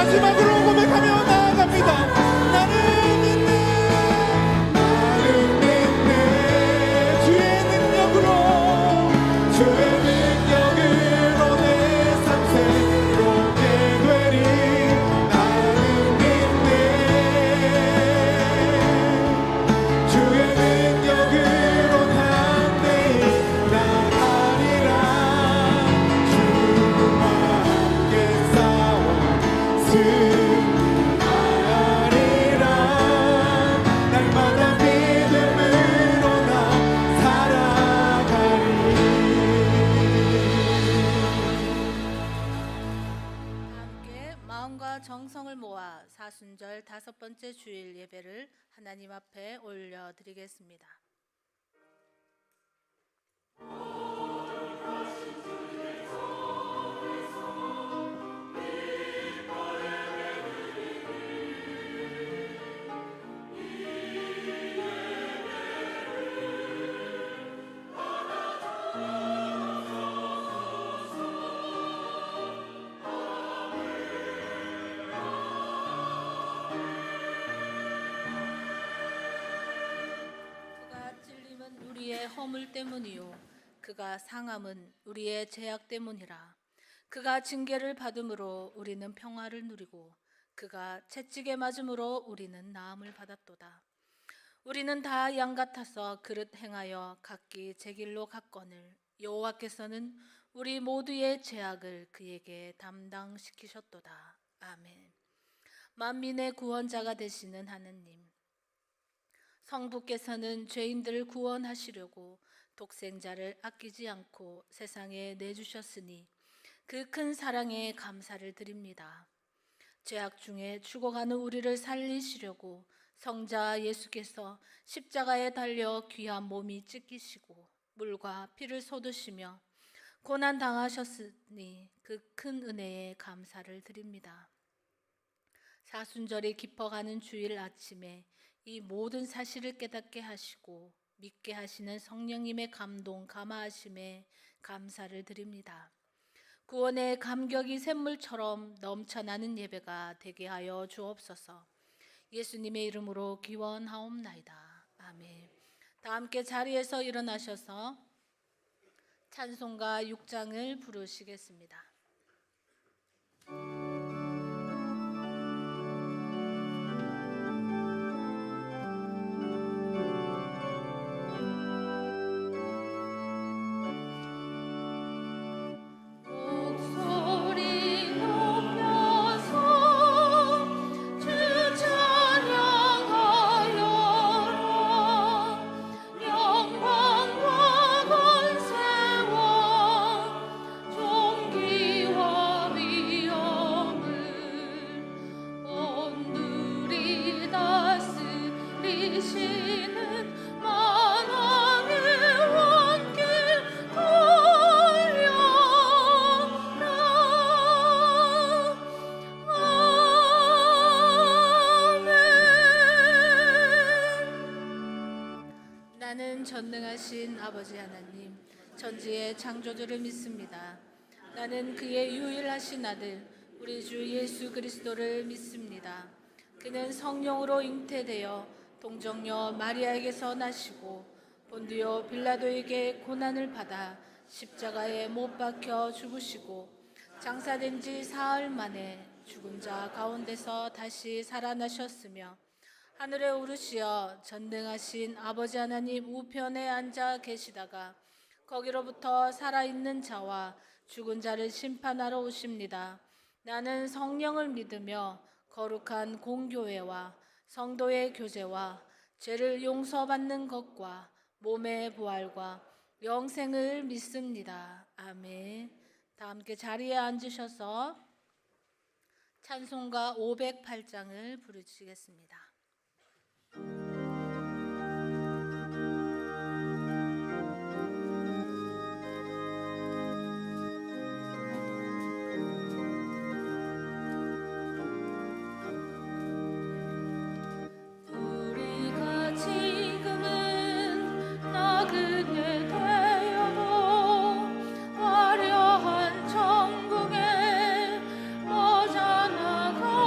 마지막으로 고백하며 나아갑니다. 나는 믿네, 나는 믿네. 주의 능력으로, 주의 능력으로 내 삶 새롭게 되리. 나는 믿네, 주의 능력으로 담대히 나가리라. 주와 함께 싸워 승리하리라. 날마다 믿음으로 나 살아가리. 함께 마음과 정성을 모아 사순절 5번째 주일 예배를 하나님 앞에 올려드리겠습니다. 그가 찔림은 우리의 허물 때문이요 그가 상함은 우리의 죄악 때문이라. 그가 징계를 받음으로 우리는 평화를 누리고 그가 채찍에 맞음으로 우리는 나음을 받았도다. 우리는 다 양 같아서 그릇 행하여 각기 제 길로 갔거늘 여호와께서는 우리 모두의 죄악을 그에게 담당시키셨도다. 아멘. 만민의 구원자가 되시는 하느님, 성부께서는 죄인들을 구원하시려고 독생자를 아끼지 않고 세상에 내주셨으니 그 큰 사랑에 감사를 드립니다. 죄악 중에 죽어가는 우리를 살리시려고 성자 예수께서 십자가에 달려 귀한 몸이 찢기시고 물과 피를 쏟으시며 고난 당하셨으니 그 큰 은혜에 감사를 드립니다. 사순절이 깊어가는 주일 아침에 이 모든 사실을 깨닫게 하시고 믿게 하시는 성령님의 감동 감화하심에 감사를 드립니다. 구원의 감격이 샘물처럼 넘쳐나는 예배가 되게 하여 주옵소서. 예수님의 이름으로 기원하옵나이다. 아멘. 다 함께 자리에서 일어나셔서 찬송가 6장을 부르시겠습니다. 나는 전능하신 아버지 하나님, 천지의 창조주를 믿습니다. 나는 그의 유일하신 아들 우리 주 예수 그리스도를 믿습니다. 그는 성령으로 잉태되어 동정녀 마리아에게서 나시고 본디오 빌라도에게 고난을 받아 십자가에 못 박혀 죽으시고 장사된 지 사흘 만에 죽은 자 가운데서 다시 살아나셨으며 하늘에 오르시어 전능하신 아버지 하나님 우편에 앉아 계시다가 거기로부터 살아있는 자와 죽은 자를 심판하러 오십니다. 나는 성령을 믿으며 거룩한 공교회와 성도의 교제와 죄를 용서받는 것과 몸의 부활과 영생을 믿습니다. 아멘. 다 함께 자리에 앉으셔서 찬송가 508장을 부르시겠습니다. 화려한 천국에 뻗어나가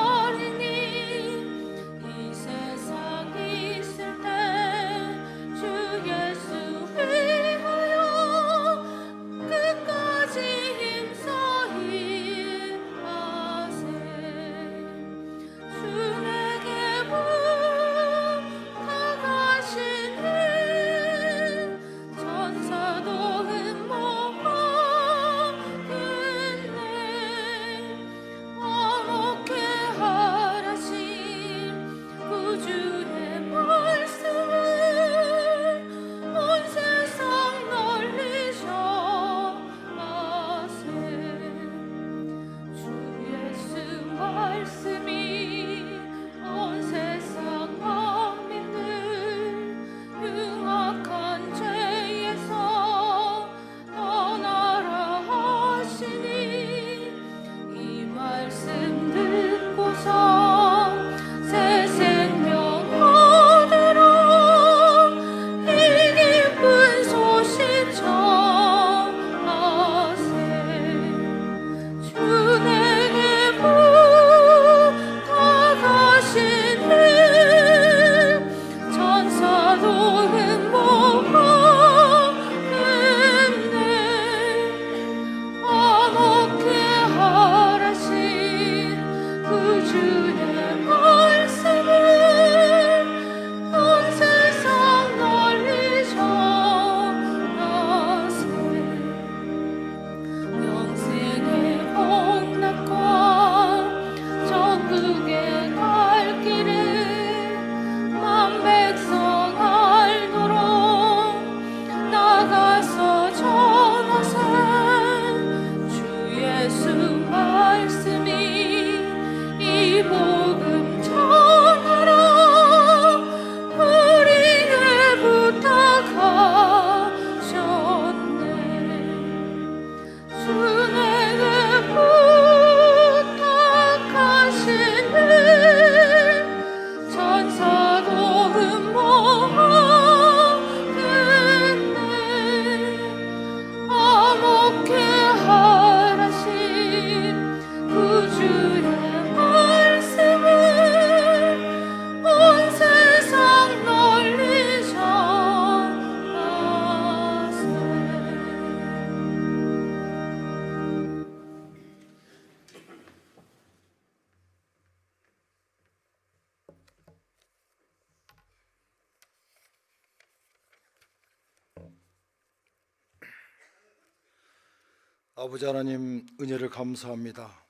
아버지 하나님 은혜를 감사합니다.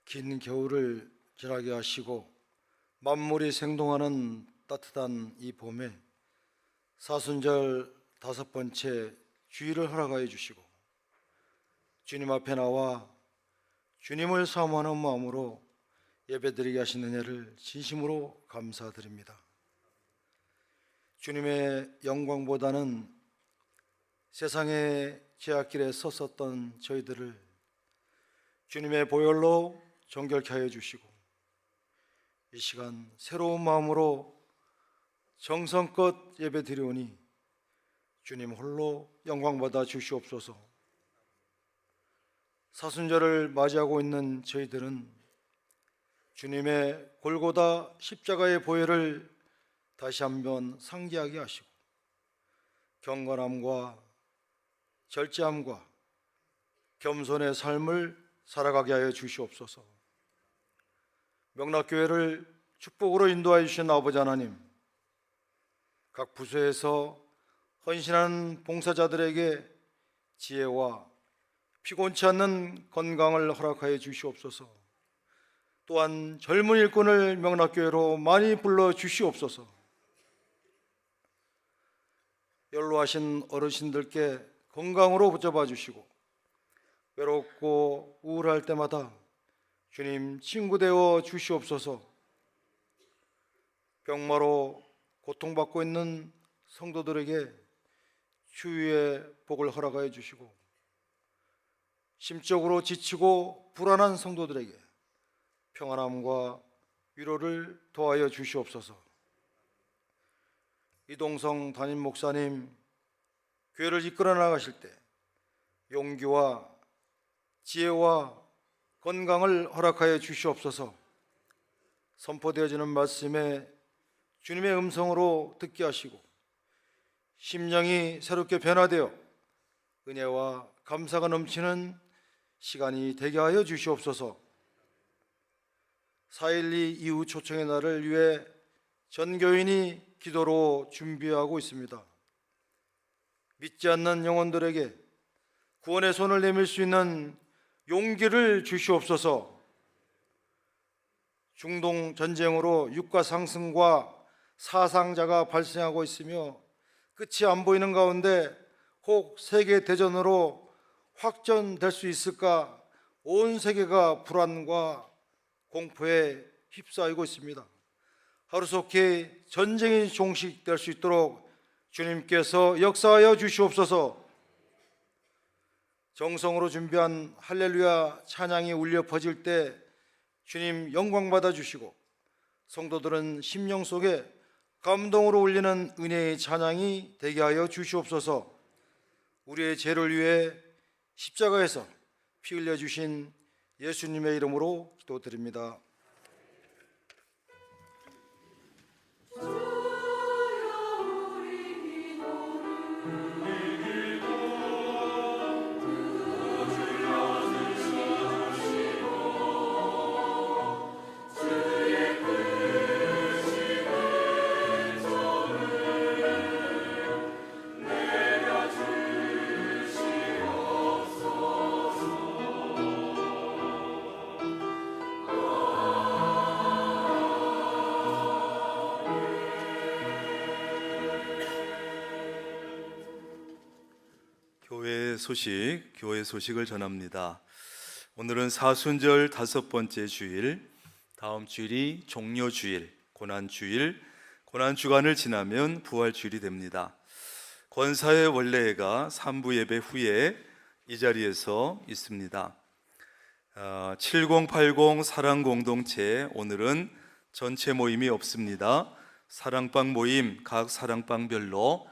긴 겨울을 지나게 하시고 만물이 생동하는 따뜻한 이 봄에 사순절 5번째 주일을 허락하여 주시고 주님 앞에 나와 주님을 사모하는 마음으로 예배드리게 하신 은혜를 진심으로 감사드립니다. 주님의 영광보다는 세상의 죄악길에 섰었던 저희들을 주님의 보혈로 정결케 하여 주시고 이 시간 새로운 마음으로 정성껏 예배 드리오니 주님 홀로 영광받아 주시옵소서. 사순절을 맞이하고 있는 저희들은 주님의 골고다 십자가의 보혈을 다시 한번 상기하게 하시고 경건함과 절제함과 겸손의 삶을 살아가게 하여 주시옵소서. 명락교회를 축복으로 인도하여 주신 아버지 하나님, 각 부서에서 헌신하는 봉사자들에게 지혜와 피곤치 않는 건강을 허락하여 주시옵소서. 또한 젊은 일꾼을 명락교회로 많이 불러 주시옵소서. 연로하신 어르신들께 건강으로 붙잡아 주시고 외롭고 우울할 때마다 주님 친구 되어 주시옵소서. 병마로 고통받고 있는 성도들에게 치유의 복을 허락하여 주시고 심적으로 지치고 불안한 성도들에게 평안함과 위로를 도하여 주시옵소서. 이동성 담임 목사님 교회를 이끌어 나가실 때 용기와 지혜와 건강을 허락하여 주시옵소서. 선포되어지는 말씀에 주님의 음성으로 듣게 하시고 심령이 새롭게 변화되어 은혜와 감사가 넘치는 시간이 되게 하여 주시옵소서. 4.12 이후 초청의 날을 위해 전교인이 기도로 준비하고 있습니다. 믿지 않는 영혼들에게 구원의 손을 내밀 수 있는 용기를 주시옵소서. 중동 전쟁으로 유가 상승과 사상자가 발생하고 있으며 끝이 안 보이는 가운데 혹 세계 대전으로 확전될 수 있을까 온 세계가 불안과 공포에 휩싸이고 있습니다. 하루속히 전쟁이 종식될 수 있도록 주님께서 역사하여 주시옵소서. 정성으로 준비한 할렐루야 찬양이 울려 퍼질 때 주님 영광 받아 주시고 성도들은 심령 속에 감동으로 울리는 은혜의 찬양이 되게 하여 주시옵소서. 우리의 죄를 위해 십자가에서 피 흘려 주신 예수님의 이름으로 기도드립니다. 교회 소식을 전합니다. 오늘은 사순절 5번째 주일, 다음 주일이 종료주일, 고난주일, 고난주간을 지나면 부활주일이 됩니다. 권사의 원래가 3부 예배 후에 이 자리에서 있습니다. 7080 사랑공동체, 오늘은 전체 모임이 없습니다. 사랑방 모임 각 사랑방별로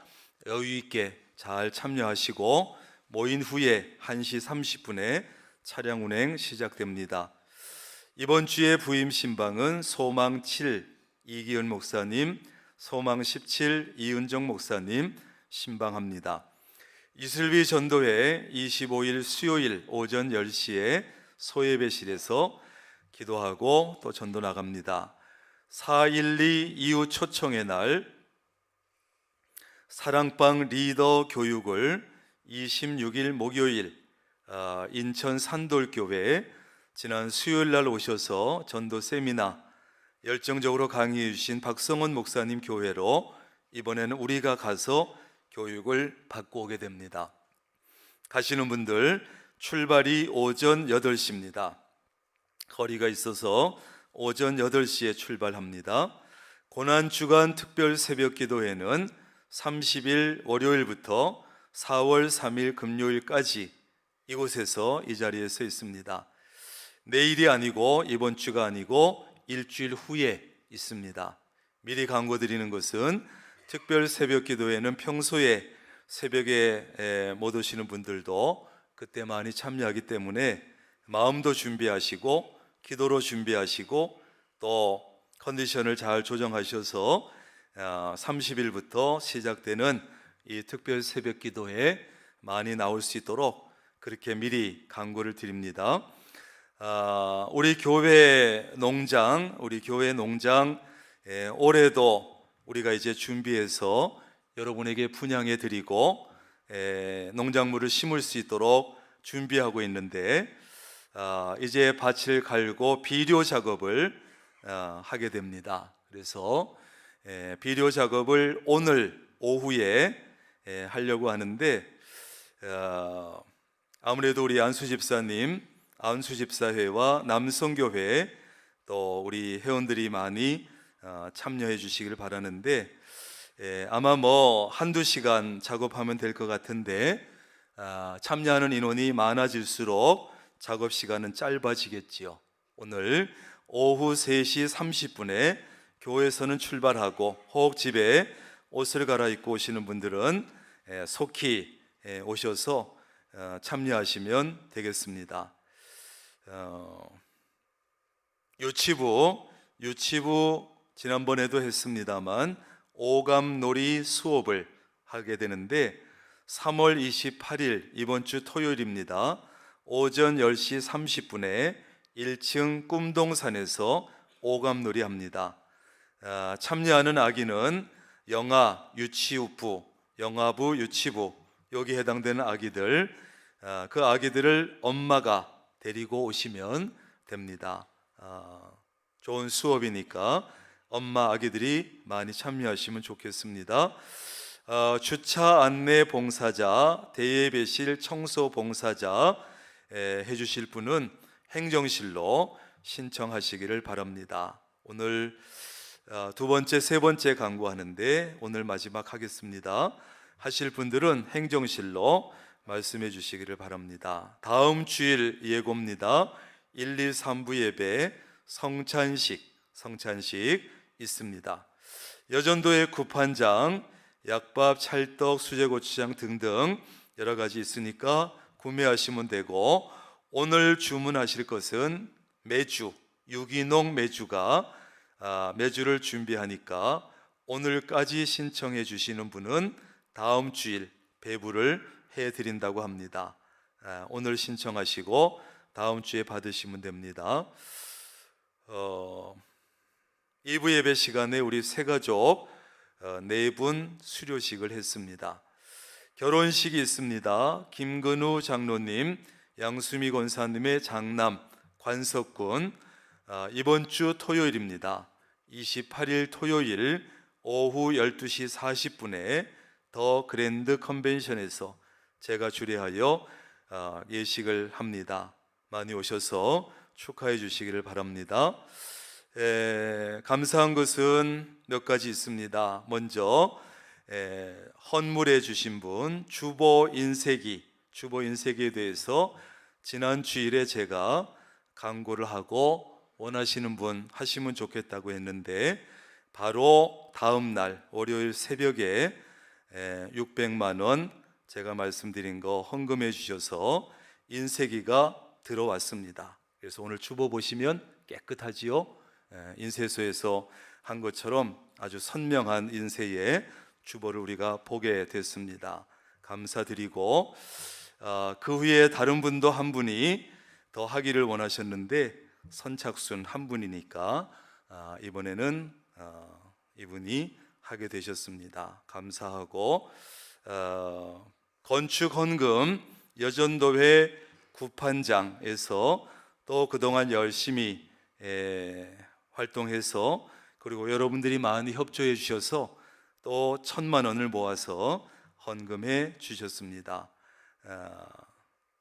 여유 있게 잘 참여하시고 모인 후에 1시 30분에 차량 운행 시작됩니다. 이번 주에 부임 신방은 소망 7 이기은 목사님, 소망 17 이은정 목사님 신방합니다. 이슬비 전도회 25일 수요일 오전 10시에 소예배실에서 기도하고 또 전도 나갑니다. 4.12 이후 초청의 날 사랑방 리더 교육을 26일 목요일 인천 산돌교회 지난 수요일 날 오셔서 전도 세미나 열정적으로 강의해 주신 박성원 목사님 교회로 이번에는 우리가 가서 교육을 받고 오게 됩니다. 가시는 분들 출발이 오전 8시입니다. 거리가 있어서 오전 8시에 출발합니다. 고난주간 특별 새벽기도회는 30일 월요일부터 4월 3일 금요일까지 이곳에서 이 자리에 서 있습니다. 내일이 아니고 이번 주가 아니고 일주일 후에 있습니다. 미리 광고드리는 것은 특별 새벽기도회는 평소에 새벽에 못 오시는 분들도 그때 많이 참여하기 때문에 마음도 준비하시고 기도로 준비하시고 또 컨디션을 잘 조정하셔서 30일부터 시작되는 이 특별 새벽기도에 많이 나올 수 있도록 그렇게 미리 광고를 드립니다. 우리 교회 농장 올해도 우리가 이제 준비해서 여러분에게 분양해 드리고 농작물을 심을 수 있도록 준비하고 있는데 이제 밭을 갈고 비료 작업을 하게 됩니다. 그래서 비료 작업을 오늘 오후에 하려고 하는데 아무래도 우리 안수집사회와 남성교회 또 우리 회원들이 많이 참여해 주시기를 바라는데 아마 한두 시간 작업하면 될 것 같은데 참여하는 인원이 많아질수록 작업 시간은 짧아지겠지요. 오늘 오후 3시 30분에 교회에서는 출발하고 혹 집에 옷을 갈아입고 오시는 분들은 속히 오셔서 참여하시면 되겠습니다. 유치부 지난번에도 했습니다만 오감놀이 수업을 하게 되는데 3월 28일 이번 주 토요일입니다. 오전 10시 30분에 1층 꿈동산에서 오감놀이 합니다. 참여하는 아기는 영아부, 유치부 여기 해당되는 아기들, 그 아기들을 엄마가 데리고 오시면 됩니다. 좋은 수업이니까 엄마 아기들이 많이 참여하시면 좋겠습니다. 주차 안내 봉사자, 대예배실 청소 봉사자 해주실 분은 행정실로 신청하시기를 바랍니다. 오늘 두 번째, 세 번째 강구하는데 오늘 마지막 하겠습니다. 하실 분들은 행정실로 말씀해 주시기를 바랍니다. 다음 주일 예고입니다. 1, 2, 3부 예배 성찬식 있습니다. 여전도의 구판장, 약밥, 찰떡, 수제고추장 등등 여러 가지 있으니까 구매하시면 되고 오늘 주문하실 것은 매주, 유기농 매주가 매주를 준비하니까 오늘까지 신청해 주시는 분은 다음 주일 배부를 해드린다고 합니다. 오늘 신청하시고 다음 주에 받으시면 됩니다. 2부 예배 시간에 우리 새가족 4분 수료식을 했습니다. 결혼식이 있습니다. 김근우 장로님, 양수미 권사님의 장남 관석군 이번 주 토요일입니다. 28일 토요일 오후 12시 40분에 더 그랜드 컨벤션에서 제가 주례하여 예식을 합니다. 많이 오셔서 축하해 주시기를 바랍니다. 감사한 것은 몇 가지 있습니다. 먼저 헌물해 주신 분 주보 인쇄기에 대해서 지난 주일에 제가 광고를 하고 원하시는 분 하시면 좋겠다고 했는데 바로 다음 날 월요일 새벽에 600만 원 제가 말씀드린 거 헌금해 주셔서 인쇄기가 들어왔습니다. 그래서 오늘 주보 보시면 깨끗하지요? 인쇄소에서 한 것처럼 아주 선명한 인쇄의 주보를 우리가 보게 됐습니다. 감사드리고 그 후에 다른 분도 한 분이 더 하기를 원하셨는데 선착순 한 분이니까 이번에는 이분이 하게 되셨습니다. 감사하고 건축 헌금 여전도회 구판장에서 또 그동안 열심히 활동해서, 그리고 여러분들이 많이 협조해 주셔서 또 1,000만 원을 모아서 헌금해 주셨습니다.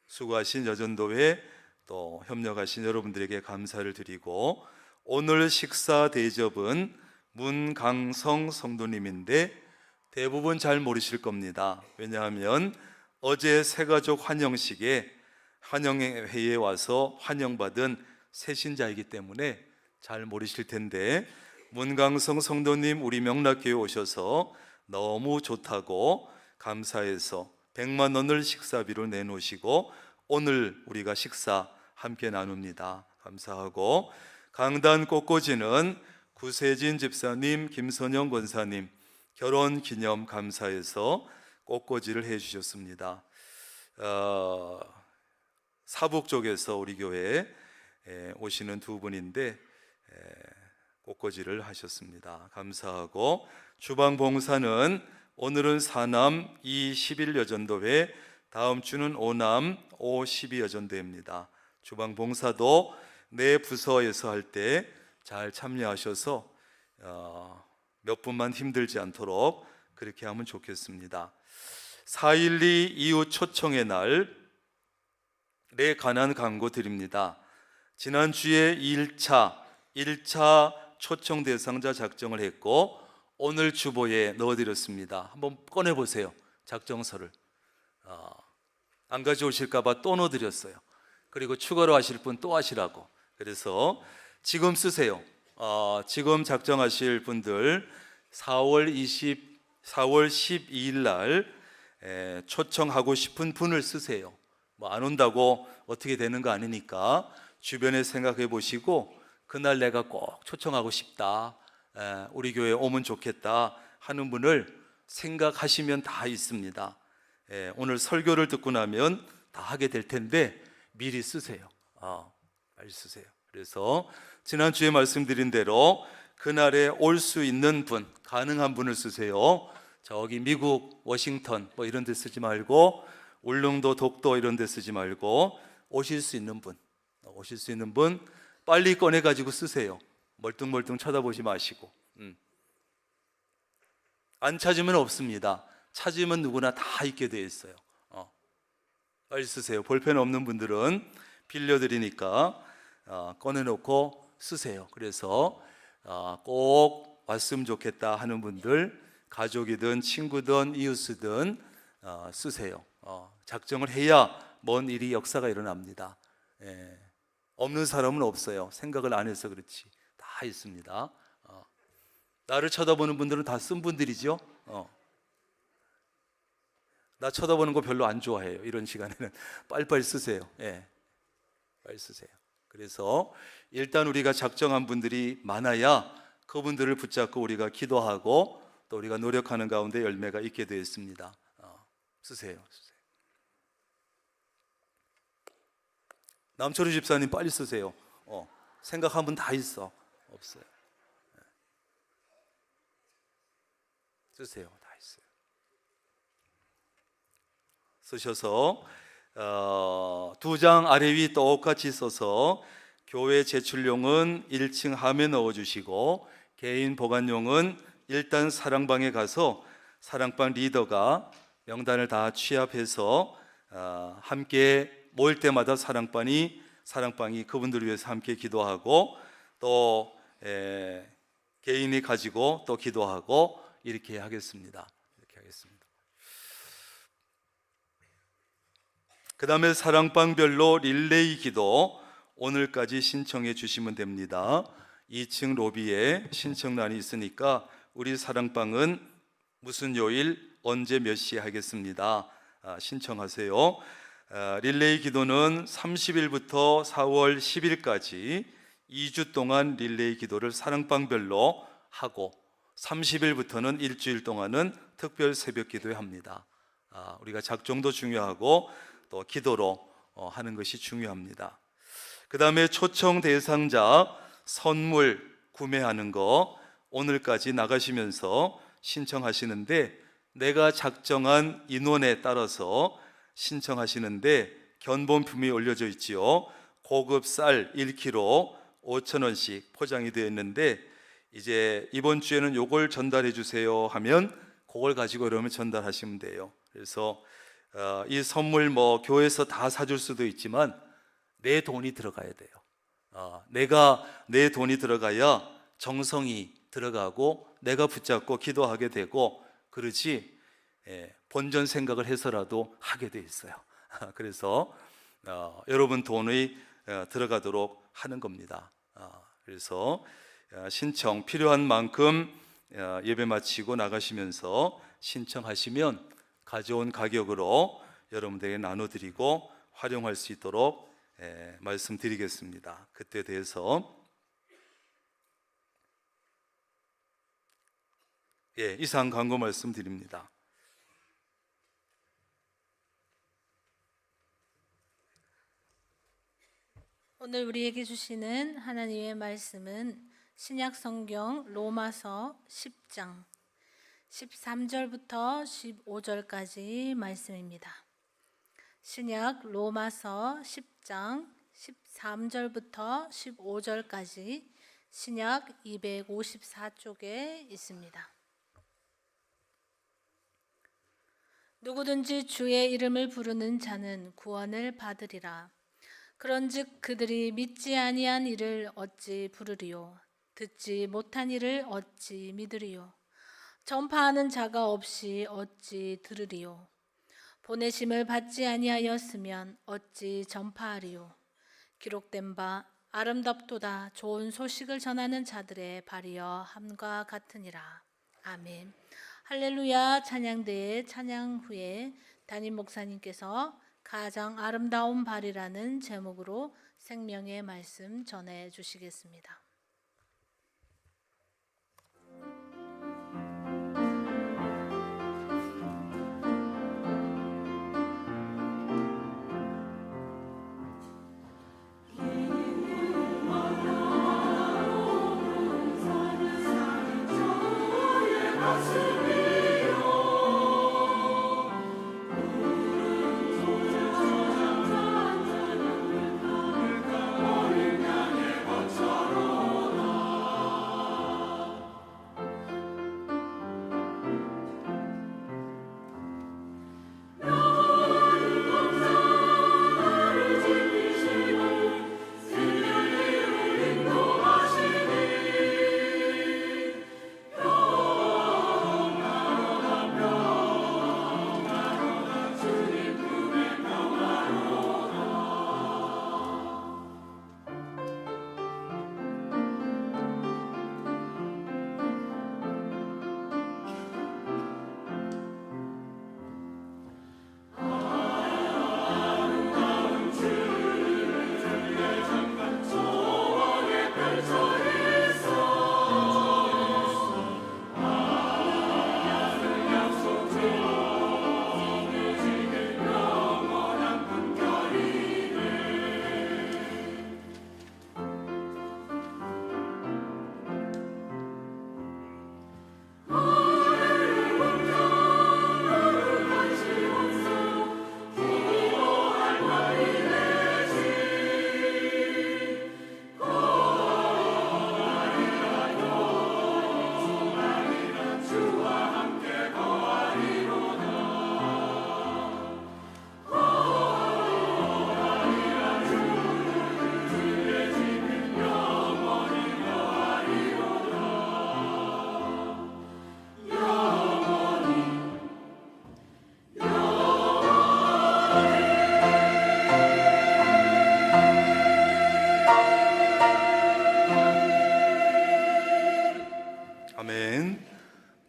수고하신 여전도회 또 협력하신 여러분들에게 감사를 드리고, 오늘 식사 대접은 문강성 성도님인데 대부분 잘 모르실 겁니다. 왜냐하면 어제 새가족 환영식에 환영회에 와서 환영받은 새신자이기 때문에 잘 모르실 텐데, 문강성 성도님 우리 명락교회 오셔서 너무 좋다고 감사해서 100만 원을 식사비로 내놓으시고 오늘 우리가 식사 함께 나눕니다. 감사하고, 강단 꽃꽂이는 구세진 집사님, 김선영 권사님 결혼 기념 감사해서 꽃꽂이를 해주셨습니다. 사북 쪽에서 우리 교회에 오시는 두 분인데 꽃꽂이를 하셨습니다. 감사하고, 주방 봉사는 오늘은 4남 211 여전도회, 다음 주는 5남 512 여전도회입니다. 주방 봉사도 내 부서에서 할 때 잘 참여하셔서 몇 분만 힘들지 않도록 그렇게 하면 좋겠습니다. 4.12 이후 초청의 날에 관한 광고 드립니다. 지난주에 1차 초청 대상자 작성을 했고 오늘 주보에 넣어드렸습니다. 한번 꺼내보세요. 작성서를. 안 가져오실까 봐 또 넣어드렸어요. 그리고 추가로 하실 분 또 하시라고. 그래서 지금 쓰세요. 지금 작성하실 분들 4월 12일 날 초청하고 싶은 분을 쓰세요. 뭐 안 온다고 어떻게 되는 거 아니니까 주변에 생각해 보시고, 그날 내가 꼭 초청하고 싶다, 우리 교회에 오면 좋겠다 하는 분을 생각하시면 다 있습니다. 오늘 설교를 듣고 나면 다 하게 될 텐데 미리 쓰세요. 빨리 쓰세요. 그래서 지난주에 말씀드린 대로 그날에 올 수 있는 분, 가능한 분을 쓰세요. 저기 미국 워싱턴 뭐 이런 데 쓰지 말고, 울릉도 독도 이런 데 쓰지 말고 오실 수 있는 분 빨리 꺼내 가지고 쓰세요. 멀뚱멀뚱 쳐다보지 마시고. 안 찾으면 없습니다. 찾으면 누구나 다 있게 되어 있어요. 빨리 쓰세요. 볼펜 없는 분들은 빌려드리니까 꺼내놓고 쓰세요. 그래서 꼭 왔으면 좋겠다 하는 분들, 가족이든 친구든 이웃이든 쓰세요. 작정을 해야 먼 일이 역사가 일어납니다. 없는 사람은 없어요. 생각을 안 해서 그렇지. 다 있습니다. 나를 쳐다보는 분들은 다 쓴 분들이죠. 나 쳐다보는 거 별로 안 좋아해요. 이런 시간에는 빨리빨리 쓰세요. 빨리 쓰세요. 그래서 일단 우리가 작정한 분들이 많아야 그분들을 붙잡고 우리가 기도하고 또 우리가 노력하는 가운데 열매가 있게 되어 있습니다. 쓰세요. 남철우 집사님 빨리 쓰세요. 생각한 분 다 있어. 없어요. 쓰세요. 다 있어요. 쓰셔서 2장 아래 위 똑같이 써서 교회 제출용은 1층 함에 넣어주시고, 개인 보관용은 일단 사랑방에 가서 사랑방 리더가 명단을 다 취합해서 함께 모일 때마다 사랑방이 그분들을 위해서 함께 기도하고, 또 개인이 가지고 또 기도하고 이렇게 하겠습니다. 그 다음에 사랑방별로 릴레이 기도 오늘까지 신청해 주시면 됩니다. 2층 로비에 신청란이 있으니까 우리 사랑방은 무슨 요일 언제 몇 시에 하겠습니다. 신청하세요. 릴레이 기도는 30일부터 4월 10일까지 2주 동안 릴레이 기도를 사랑방별로 하고, 30일부터는 일주일 동안은 특별 새벽 기도회 합니다. 우리가 작정도 중요하고 또 기도로 하는 것이 중요합니다. 그 다음에 초청 대상자 선물 구매하는 거 오늘까지 나가시면서 신청하시는데, 내가 작정한 인원에 따라서 신청하시는데 견본품이 올려져 있지요. 고급 쌀 1kg 5,000원씩 포장이 되어 있는데, 이제 이번 주에는 요걸 전달해 주세요 하면 그걸 가지고 그러면 전달하시면 돼요. 그래서 이 선물 뭐 교회에서 다 사줄 수도 있지만 내 돈이 들어가야 돼요. 내 돈이 들어가야 정성이 들어가고 내가 붙잡고 기도하게 되고 그러지, 본전 생각을 해서라도 하게 돼 있어요. 그래서 여러분 돈이 들어가도록 하는 겁니다. 그래서 신청 필요한 만큼 예배 마치고 나가시면서 신청하시면 가져온 가격으로 여러분들에게 나눠드리고 활용할 수 있도록 말씀드리겠습니다. 그때 대해서 이상 광고 말씀드립니다. 오늘 우리에게 주시는 하나님의 말씀은 신약 성경 로마서 10장 13절부터 15절까지 말씀입니다. 신약 로마서 10장 13절부터 15절까지 신약 254쪽에 있습니다. 누구든지 주의 이름을 부르는 자는 구원을 받으리라. 그런즉 그들이 믿지 아니한 이를 어찌 부르리요? 듣지 못한 이를 어찌 믿으리요? 전파하는 자가 없이 어찌 들으리요? 보내심을 받지 아니하였으면 어찌 전파하리요? 기록된 바 아름답도다 좋은 소식을 전하는 자들의 발이여 함과 같으니라. 아멘. 할렐루야. 찬양대의 찬양 후에 담임 목사님께서 가장 아름다운 발이라는 제목으로 생명의 말씀 전해 주시겠습니다.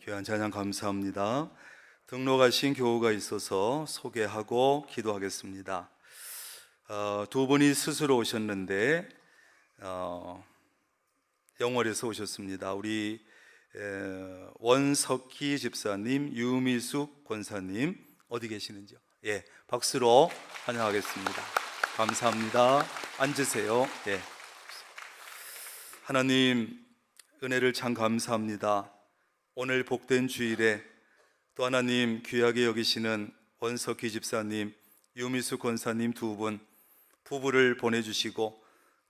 귀한 찬양 감사합니다. 등록하신 교우가 있어서 소개하고 기도하겠습니다. 두 분이 스스로 오셨는데 영월에서 오셨습니다. 우리 원석희 집사님, 유미숙 권사님 어디 계시는지요? 예, 박수로 환영하겠습니다. 감사합니다. 앉으세요. 예. 하나님 은혜를 참 감사합니다. 오늘 복된 주일에 또 하나님 귀하게 여기시는 원석희 집사님, 유미수 권사님 두 분 부부를 보내주시고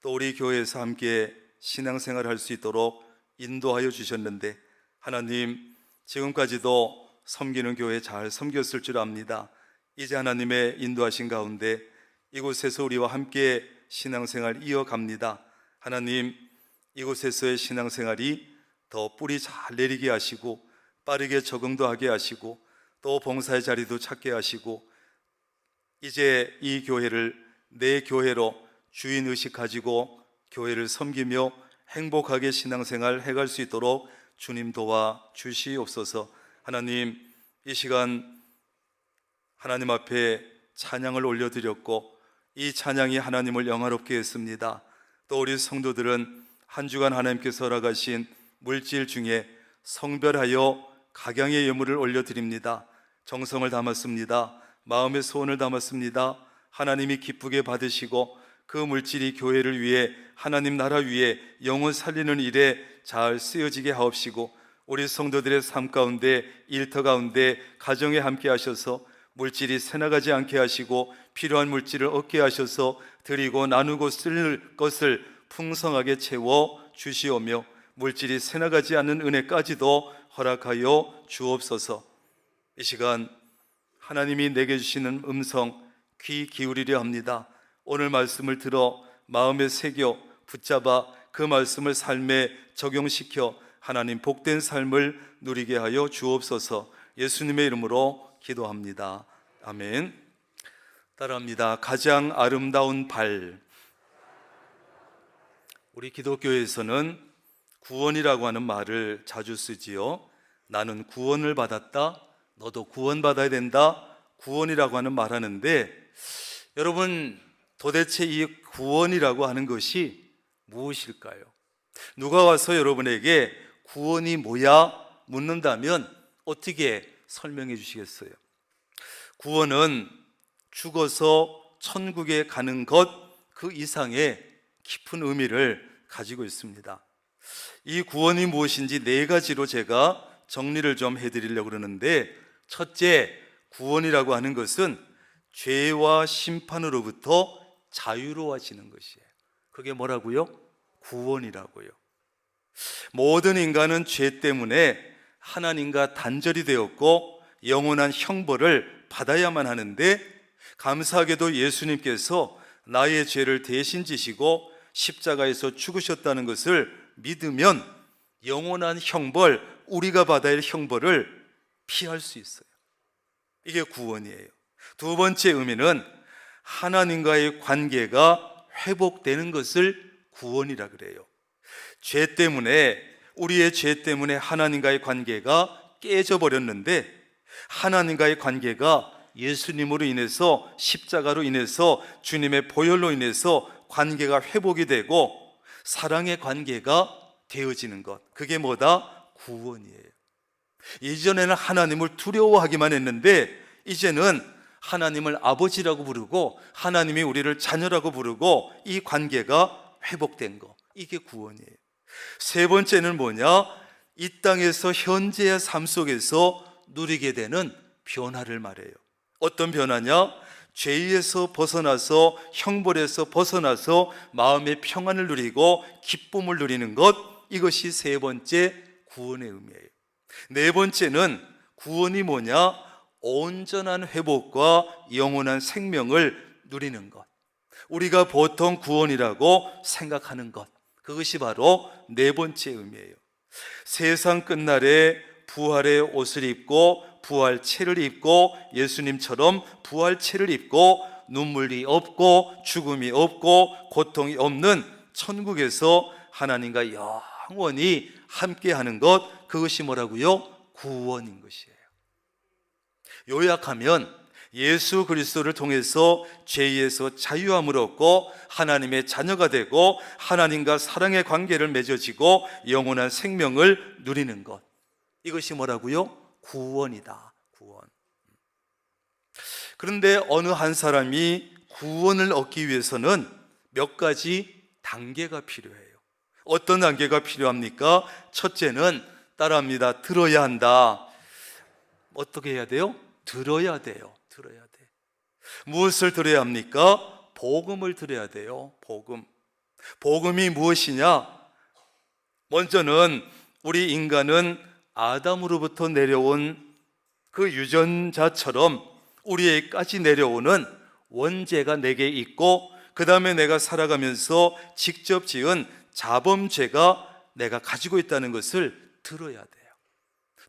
또 우리 교회에서 함께 신앙생활을 할 수 있도록 인도하여 주셨는데 하나님 지금까지도 섬기는 교회 잘 섬겼을 줄 압니다. 이제 하나님의 인도하신 가운데 이곳에서 우리와 함께 신앙생활 이어갑니다. 하나님 이곳에서의 신앙생활이 더 뿌리 잘 내리게 하시고 빠르게 적응도 하게 하시고 또 봉사의 자리도 찾게 하시고 이제 이 교회를 내 교회로 주인의식 가지고 교회를 섬기며 행복하게 신앙생활 해갈 수 있도록 주님 도와 주시옵소서. 하나님 이 시간 하나님 앞에 찬양을 올려드렸고 이 찬양이 하나님을 영화롭게 했습니다. 또 우리 성도들은 한 주간 하나님께서 허락하신 물질 중에 성별하여 각양의 예물을 올려드립니다. 정성을 담았습니다. 마음의 소원을 담았습니다. 하나님이 기쁘게 받으시고 그 물질이 교회를 위해 하나님 나라 위해 영혼 살리는 일에 잘 쓰여지게 하옵시고 우리 성도들의 삶 가운데 일터 가운데 가정에 함께 하셔서 물질이 새나가지 않게 하시고 필요한 물질을 얻게 하셔서 드리고 나누고 쓸 것을 풍성하게 채워 주시오며 물질이 새나가지 않는 은혜까지도 허락하여 주옵소서. 이 시간 하나님이 내게 주시는 음성 귀 기울이려 합니다. 오늘 말씀을 들어 마음에 새겨 붙잡아 그 말씀을 삶에 적용시켜 하나님 복된 삶을 누리게 하여 주옵소서. 예수님의 이름으로 기도합니다. 아멘. 따라합니다. 가장 아름다운 발. 우리 기독교에서는 구원이라고 하는 말을 자주 쓰지요. 나는 구원을 받았다. 너도 구원받아야 된다. 구원이라고 하는 말 하는데 여러분 도대체 이 구원이라고 하는 것이 무엇일까요? 누가 와서 여러분에게 구원이 뭐야? 묻는다면 어떻게 설명해 주시겠어요? 구원은 죽어서 천국에 가는 것 그 이상의 깊은 의미를 가지고 있습니다. 이 구원이 무엇인지 네 가지로 제가 정리를 좀 해드리려고 그러는데 첫째, 구원이라고 하는 것은 죄와 심판으로부터 자유로워지는 것이에요. 그게 뭐라고요? 구원이라고요. 모든 인간은 죄 때문에 하나님과 단절이 되었고 영원한 형벌을 받아야만 하는데 감사하게도 예수님께서 나의 죄를 대신 지시고 십자가에서 죽으셨다는 것을 믿으면 영원한 형벌, 우리가 받아야 할 형벌을 피할 수 있어요. 이게 구원이에요. 두 번째 의미는 하나님과의 관계가 회복되는 것을 구원이라 그래요. 죄 때문에, 우리의 죄 때문에 하나님과의 관계가 깨져버렸는데 하나님과의 관계가 예수님으로 인해서 십자가로 인해서 주님의 보혈로 인해서 관계가 회복이 되고 사랑의 관계가 되어지는 것, 그게 뭐다? 구원이에요. 이전에는 하나님을 두려워하기만 했는데 이제는 하나님을 아버지라고 부르고 하나님이 우리를 자녀라고 부르고 이 관계가 회복된 것, 이게 구원이에요. 세 번째는 뭐냐? 이 땅에서 현재의 삶 속에서 누리게 되는 변화를 말해요. 어떤 변화냐? 죄에서 벗어나서 형벌에서 벗어나서 마음의 평안을 누리고 기쁨을 누리는 것, 이것이 세 번째 구원의 의미예요. 네 번째는 구원이 뭐냐? 온전한 회복과 영원한 생명을 누리는 것. 우리가 보통 구원이라고 생각하는 것, 그것이 바로 네 번째 의미예요. 세상 끝날에 부활의 옷을 입고 부활체를 입고 예수님처럼 부활체를 입고 눈물이 없고 죽음이 없고 고통이 없는 천국에서 하나님과 영원히 함께하는 것, 그것이 뭐라고요? 구원인 것이에요. 요약하면 예수 그리스도를 통해서 죄에서 자유함을 얻고 하나님의 자녀가 되고 하나님과 사랑의 관계를 맺어지고 영원한 생명을 누리는 것, 이것이 뭐라고요? 구원이다. 구원. 그런데 어느 한 사람이 구원을 얻기 위해서는 몇 가지 단계가 필요해요. 어떤 단계가 필요합니까? 첫째는 따라합니다. 들어야 한다. 어떻게 해야 돼요? 들어야 돼요. 들어야 돼. 무엇을 들어야 합니까? 복음을 들어야 돼요. 복음. 복음이 무엇이냐? 먼저는 우리 인간은 아담으로부터 내려온 그 유전자처럼 우리에게까지 내려오는 원죄가 내게 있고, 그 다음에 내가 살아가면서 직접 지은 자범죄가 내가 가지고 있다는 것을 들어야 돼요.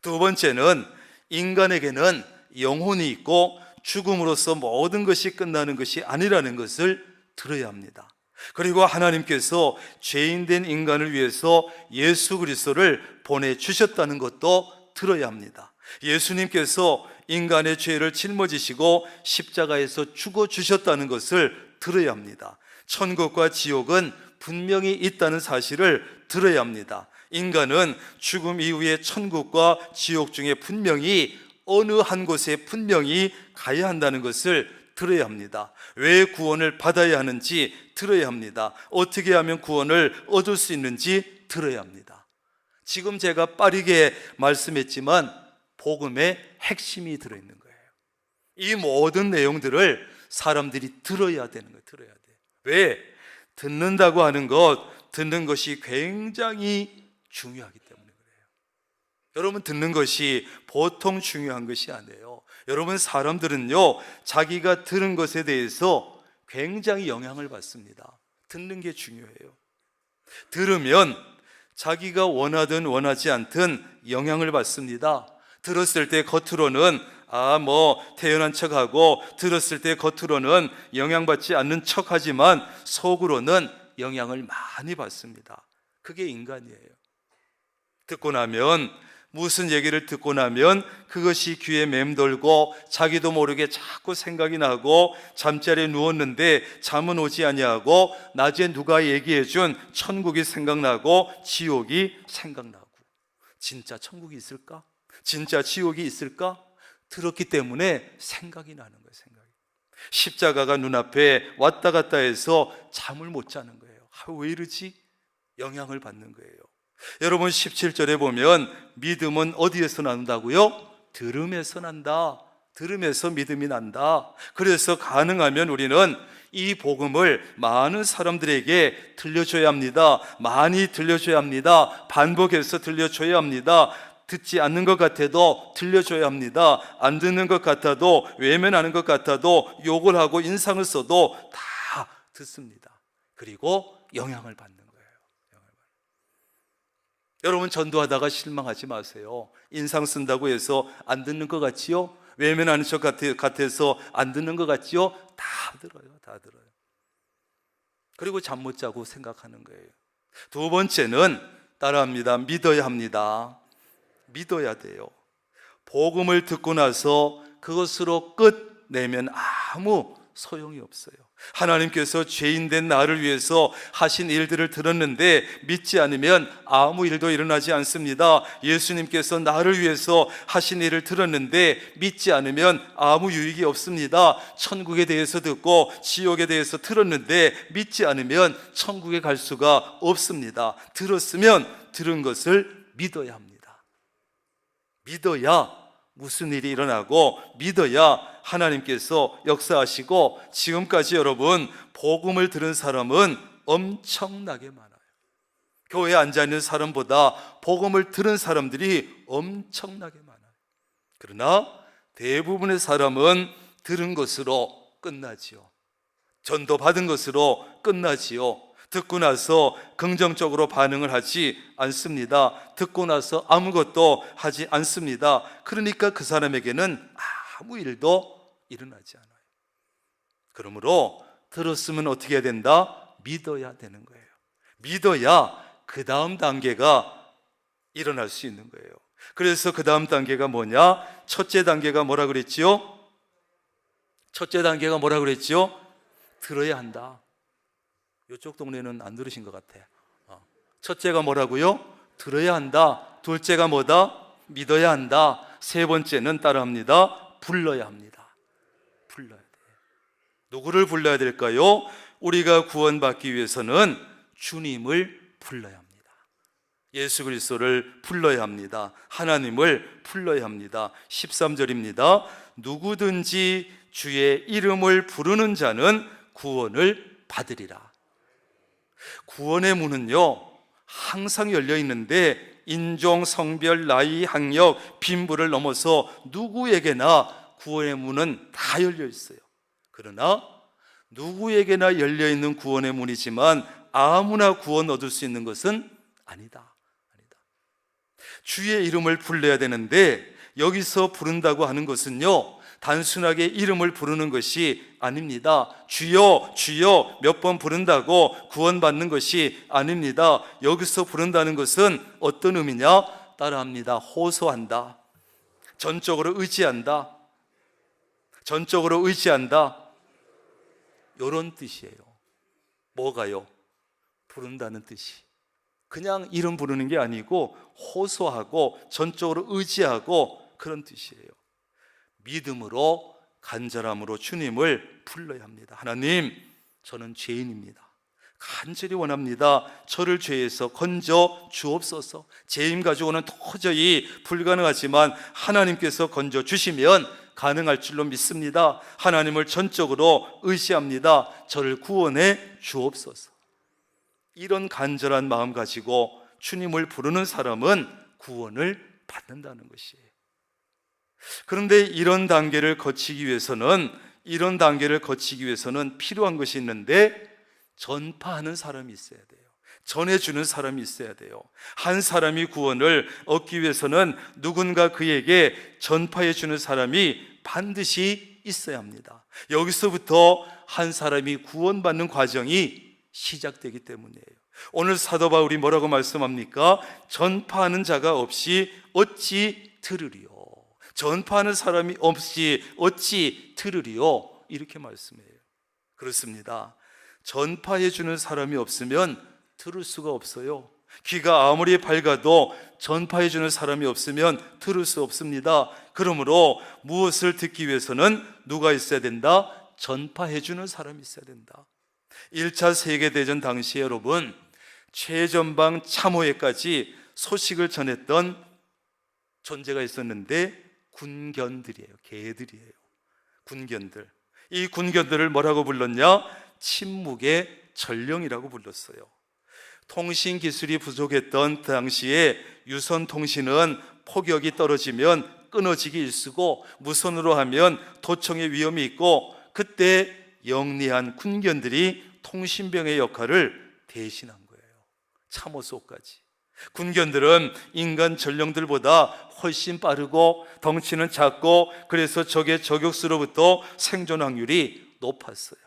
두 번째는 인간에게는 영혼이 있고 죽음으로써 모든 것이 끝나는 것이 아니라는 것을 들어야 합니다. 그리고 하나님께서 죄인된 인간을 위해서 예수 그리스도를 보내주셨다는 것도 들어야 합니다. 예수님께서 인간의 죄를 짊어지시고 십자가에서 죽어주셨다는 것을 들어야 합니다. 천국과 지옥은 분명히 있다는 사실을 들어야 합니다. 인간은 죽음 이후에 천국과 지옥 중에 분명히 어느 한 곳에 분명히 가야 한다는 것을 들어야 합니다. 왜 구원을 받아야 하는지 들어야 합니다. 어떻게 하면 구원을 얻을 수 있는지 들어야 합니다. 지금 제가 빠르게 말씀했지만 복음의 핵심이 들어있는 거예요. 이 모든 내용들을 사람들이 들어야 되는 거예요. 들어야 돼. 왜? 듣는다고 하는 것, 듣는 것이 굉장히 중요하기 때문에 그래요. 여러분, 듣는 것이 보통 중요한 것이 아니에요. 여러분, 사람들은요, 자기가 들은 것에 대해서 굉장히 영향을 받습니다. 듣는 게 중요해요. 들으면 자기가 원하든 원하지 않든 영향을 받습니다. 들었을 때 겉으로는 태연한 척하고, 들었을 때 겉으로는 영향받지 않는 척하지만 속으로는 영향을 많이 받습니다. 그게 인간이에요. 듣고 나면, 무슨 얘기를 듣고 나면 그것이 귀에 맴돌고 자기도 모르게 자꾸 생각이 나고, 잠자리에 누웠는데 잠은 오지 아니하고, 낮에 누가 얘기해준 천국이 생각나고 지옥이 생각나고. 진짜 천국이 있을까? 진짜 지옥이 있을까? 들었기 때문에 생각이 나는 거예요. 생각이. 십자가가 눈앞에 왔다 갔다 해서 잠을 못 자는 거예요. 왜 이러지? 영향을 받는 거예요. 여러분, 17절에 보면 믿음은 어디에서 난다고요? 들음에서 난다. 들음에서 믿음이 난다. 그래서 가능하면 우리는 이 복음을 많은 사람들에게 들려줘야 합니다. 많이 들려줘야 합니다. 반복해서 들려줘야 합니다. 듣지 않는 것 같아도 들려줘야 합니다. 안 듣는 것 같아도, 외면하는 것 같아도, 욕을 하고 인상을 써도 다 듣습니다. 그리고 영향을 받는 거예요. 여러분, 전도하다가 실망하지 마세요. 인상 쓴다고 해서 안 듣는 것 같지요? 외면하는 것 같아서 안 듣는 것 같지요? 다 들어요. 다 들어요. 그리고 잠 못 자고 생각하는 거예요. 두 번째는 따라합니다. 믿어야 합니다. 믿어야 돼요. 복음을 듣고 나서 그것으로 끝내면 아무 소용이 없어요. 하나님께서 죄인된 나를 위해서 하신 일들을 들었는데 믿지 않으면 아무 일도 일어나지 않습니다. 예수님께서 나를 위해서 하신 일을 들었는데 믿지 않으면 아무 유익이 없습니다. 천국에 대해서 듣고 지옥에 대해서 들었는데 믿지 않으면 천국에 갈 수가 없습니다. 들었으면 들은 것을 믿어야 합니다. 믿어야 무슨 일이 일어나고, 믿어야 하나님께서 역사하시고, 지금까지 여러분 복음을 들은 사람은 엄청나게 많아요. 교회에 앉아있는 사람보다 복음을 들은 사람들이 엄청나게 많아요. 그러나 대부분의 사람은 들은 것으로 끝나지요. 전도 받은 것으로 끝나지요. 듣고 나서 긍정적으로 반응을 하지 않습니다. 듣고 나서 아무것도 하지 않습니다. 그러니까 그 사람에게는 아무 일도 일어나지 않아요. 그러므로 들었으면 어떻게 해야 된다? 믿어야 되는 거예요. 믿어야 그 다음 단계가 일어날 수 있는 거예요. 그래서 그 다음 단계가 뭐냐? 첫째 단계가 뭐라 그랬지요? 첫째 단계가 뭐라 그랬지요? 들어야 한다. 이쪽 동네는 안 들으신 것 같아. 첫째가 뭐라고요? 들어야 한다. 둘째가 뭐다? 믿어야 한다. 세 번째는 따라합니다. 불러야 합니다. 불러야 돼요. 누구를 불러야 될까요? 우리가 구원받기 위해서는 주님을 불러야 합니다. 예수 그리스도를 불러야 합니다. 하나님을 불러야 합니다. 13절입니다. 누구든지 주의 이름을 부르는 자는 구원을 받으리라. 구원의 문은요 항상 열려 있는데 인종, 성별, 나이, 학력, 빈부를 넘어서 누구에게나 구원의 문은 다 열려 있어요. 그러나 누구에게나 열려 있는 구원의 문이지만 아무나 구원 얻을 수 있는 것은 아니다. 주의 이름을 불러야 되는데 여기서 부른다고 하는 것은요 단순하게 이름을 부르는 것이 아닙니다. 주여 주여 몇 번 부른다고 구원받는 것이 아닙니다. 여기서 부른다는 것은 어떤 의미냐? 따라합니다. 호소한다, 전적으로 의지한다, 전적으로 의지한다, 이런 뜻이에요. 뭐가요? 부른다는 뜻이 그냥 이름 부르는 게 아니고 호소하고 전적으로 의지하고 그런 뜻이에요. 믿음으로 간절함으로 주님을 불러야 합니다. 하나님, 저는 죄인입니다. 간절히 원합니다. 저를 죄에서 건져 주옵소서. 제 힘 가지고는 도저히 불가능하지만 하나님께서 건져 주시면 가능할 줄로 믿습니다. 하나님을 전적으로 의지합니다. 저를 구원해 주옵소서. 이런 간절한 마음 가지고 주님을 부르는 사람은 구원을 받는다는 것이에요. 그런데 이런 단계를 거치기 위해서는 필요한 것이 있는데 전파하는 사람이 있어야 돼요. 전해주는 사람이 있어야 돼요. 한 사람이 구원을 얻기 위해서는 누군가 그에게 전파해주는 사람이 반드시 있어야 합니다. 여기서부터 한 사람이 구원받는 과정이 시작되기 때문이에요. 오늘 사도 바울이 뭐라고 말씀합니까? 전파하는 자가 없이 어찌 들으리요? 전파하는 사람이 없이 어찌 들으리요? 이렇게 말씀해요. 그렇습니다. 전파해 주는 사람이 없으면 들을 수가 없어요. 귀가 아무리 밝아도 전파해 주는 사람이 없으면 들을 수 없습니다. 그러므로 무엇을 듣기 위해서는 누가 있어야 된다? 전파해 주는 사람이 있어야 된다. 1차 세계대전 당시에 여러분 최전방 참호에까지 소식을 전했던 존재가 있었는데 군견들이에요. 개들이에요. 군견들. 이 군견들을 뭐라고 불렀냐? 침묵의 전령이라고 불렀어요. 통신 기술이 부족했던 당시에 유선 통신은 폭격이 떨어지면 끊어지기 일쑤고 무선으로 하면 도청의 위험이 있고 그때 영리한 군견들이 통신병의 역할을 대신한 거예요. 참호 속까지. 군견들은 인간 전령들보다 훨씬 빠르고 덩치는 작고 그래서 적의 저격수로부터 생존 확률이 높았어요.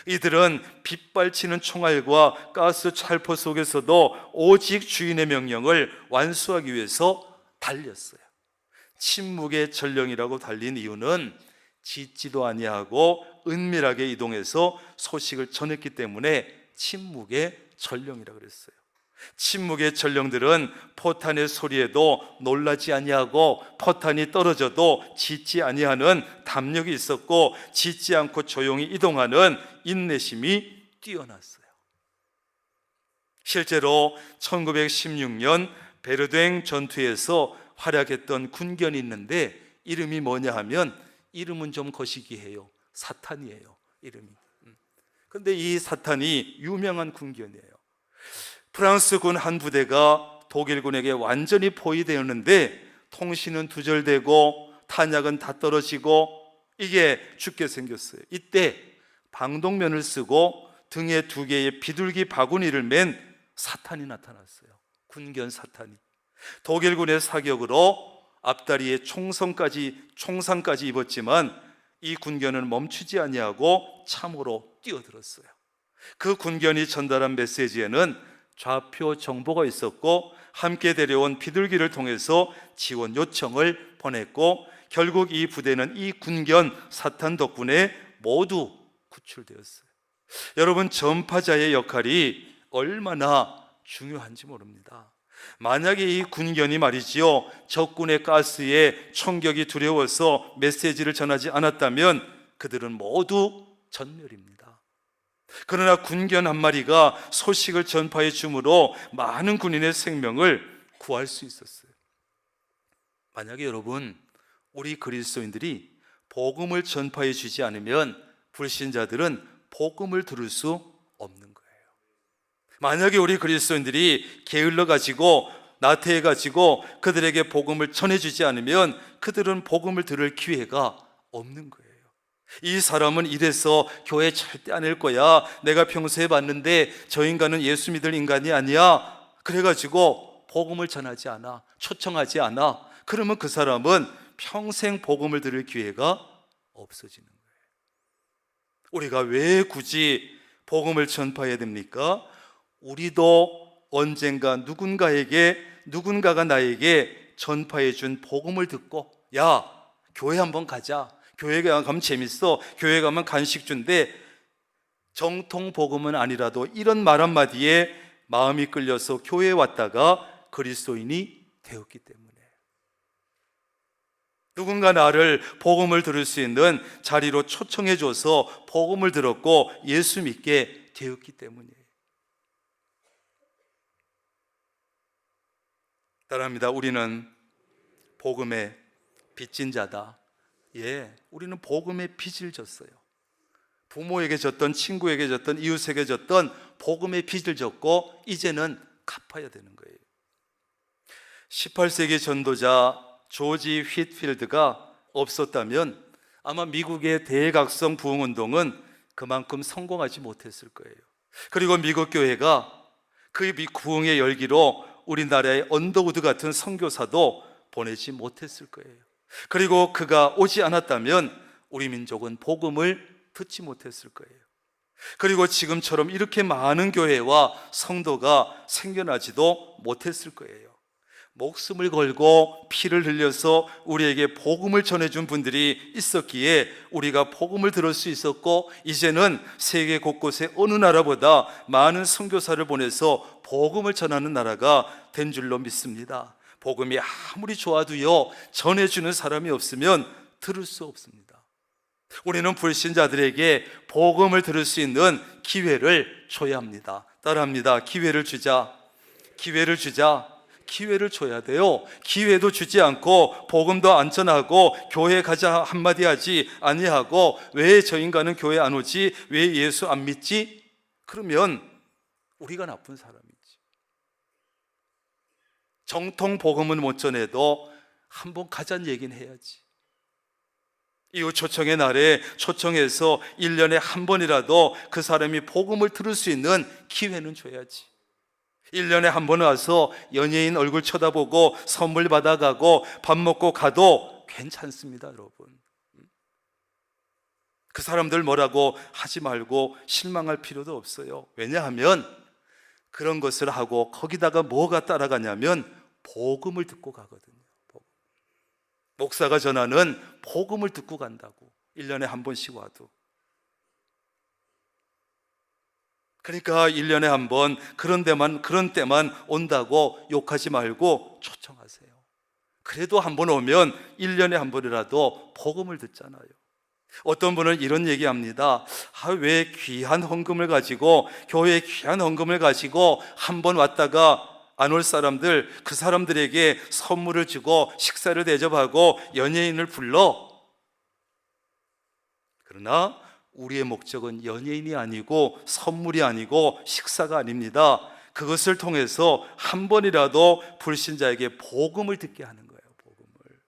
이들은 빗발치는 총알과 가스 찰포 속에서도 오직 주인의 명령을 완수하기 위해서 달렸어요. 침묵의 전령이라고 달린 이유는 짖지도 아니하고 은밀하게 이동해서 소식을 전했기 때문에 침묵의 전령이라고 그랬어요. 침묵의 전령들은 포탄의 소리에도 놀라지 아니하고 포탄이 떨어져도 짖지 아니하는 담력이 있었고 짖지 않고 조용히 이동하는 인내심이 뛰어났어요. 실제로 1916년 베르댕 전투에서 활약했던 군견이 있는데 이름이 뭐냐 하면 이름은 좀 거시기해요. 사탄이에요. 이름이. 그런데 이 사탄이 유명한 군견이에요. 프랑스군 한 부대가 독일군에게 완전히 포위되었는데 통신은 두절되고 탄약은 다 떨어지고 이게 죽게 생겼어요. 이때 방독면을 쓰고 등에 2개의 비둘기 바구니를 맨 사탄이 나타났어요. 군견 사탄이. 독일군의 사격으로 앞다리에 총상까지 입었지만 이 군견은 멈추지 아니하고 참으로 뛰어들었어요. 그 군견이 전달한 메시지에는 좌표 정보가 있었고 함께 데려온 비둘기를 통해서 지원 요청을 보냈고 결국 이 부대는 이 군견 사탄 덕분에 모두 구출되었어요. 여러분, 전파자의 역할이 얼마나 중요한지 모릅니다. 만약에 이 군견이 말이지요 적군의 가스에 총격이 두려워서 메시지를 전하지 않았다면 그들은 모두 전멸입니다. 그러나 군견 한 마리가 소식을 전파해 줌으로 많은 군인의 생명을 구할 수 있었어요. 만약에 여러분 우리 그리스도인들이 복음을 전파해 주지 않으면 불신자들은 복음을 들을 수 없는 거예요. 만약에 우리 그리스도인들이 게을러 가지고 나태해 가지고 그들에게 복음을 전해 주지 않으면 그들은 복음을 들을 기회가 없는 거예요. 이 사람은 이래서 교회 절대 안 올 거야. 내가 평소에 봤는데 저 인간은 예수 믿을 인간이 아니야. 그래가지고 복음을 전하지 않아, 초청하지 않아. 그러면 그 사람은 평생 복음을 들을 기회가 없어지는 거예요. 우리가 왜 굳이 복음을 전파해야 됩니까? 우리도 언젠가 누군가가 나에게 전파해 준 복음을 듣고, 야, 교회 한번 가자. 교회 가면 재밌어. 교회 가면 간식 준대. 정통 복음은 아니라도 이런 말 한마디에 마음이 끌려서 교회에 왔다가 그리스도인이 되었기 때문에, 누군가 나를 복음을 들을 수 있는 자리로 초청해 줘서 복음을 들었고 예수 믿게 되었기 때문이에요. 따라합니다. 우리는 복음의 빚진 자다. 예, 우리는 복음의 빚을 졌어요. 부모에게 졌던, 친구에게 졌던, 이웃에게 졌던 복음의 빚을 졌고 이제는 갚아야 되는 거예요. 18세기 전도자 조지 휘트필드가 없었다면 아마 미국의 대각성 부흥운동은 그만큼 성공하지 못했을 거예요. 그리고 미국 교회가 그 부흥의 열기로 우리나라의 언더우드 같은 선교사도 보내지 못했을 거예요. 그리고 그가 오지 않았다면 우리 민족은 복음을 듣지 못했을 거예요. 그리고 지금처럼 이렇게 많은 교회와 성도가 생겨나지도 못했을 거예요. 목숨을 걸고 피를 흘려서 우리에게 복음을 전해준 분들이 있었기에 우리가 복음을 들을 수 있었고, 이제는 세계 곳곳에 어느 나라보다 많은 선교사를 보내서 복음을 전하는 나라가 된 줄로 믿습니다. 복음이 아무리 좋아도요, 전해주는 사람이 없으면 들을 수 없습니다. 우리는 불신자들에게 복음을 들을 수 있는 기회를 줘야 합니다. 따라합니다. 기회를 주자. 기회를 주자. 기회를 줘야 돼요. 기회도 주지 않고 복음도 안 전하고 교회 가자 한마디 하지 아니하고 왜 저 인간은 교회 안 오지? 왜 예수 안 믿지? 그러면 우리가 나쁜 사람이지. 정통 복음은 못 전해도 한번 가자는 얘기는 해야지. 이후 초청의 날에 초청해서 1년에 한 번이라도 그 사람이 복음을 들을 수 있는 기회는 줘야지. 1년에 한 번 와서 연예인 얼굴 쳐다보고 선물 받아가고 밥 먹고 가도 괜찮습니다, 여러분. 그 사람들 뭐라고 하지 말고 실망할 필요도 없어요. 왜냐하면 그런 것을 하고 거기다가 뭐가 따라가냐면 복음을 듣고 가거든요. 목사가 전하는 복음을 듣고 간다고. 1년에 한 번씩 와도. 그러니까 1년에 한 번 그런 때만 온다고 욕하지 말고 초청하세요. 그래도 한 번 오면 1년에 한 번이라도 복음을 듣잖아요. 어떤 분은 이런 얘기합니다. 왜 귀한 헌금을 가지고, 교회에 귀한 헌금을 가지고 한 번 왔다가 안 올 사람들, 그 사람들에게 선물을 주고 식사를 대접하고 연예인을 불러. 그러나 우리의 목적은 연예인이 아니고 선물이 아니고 식사가 아닙니다. 그것을 통해서 한 번이라도 불신자에게 복음을 듣게 하는 거예요. 복음을.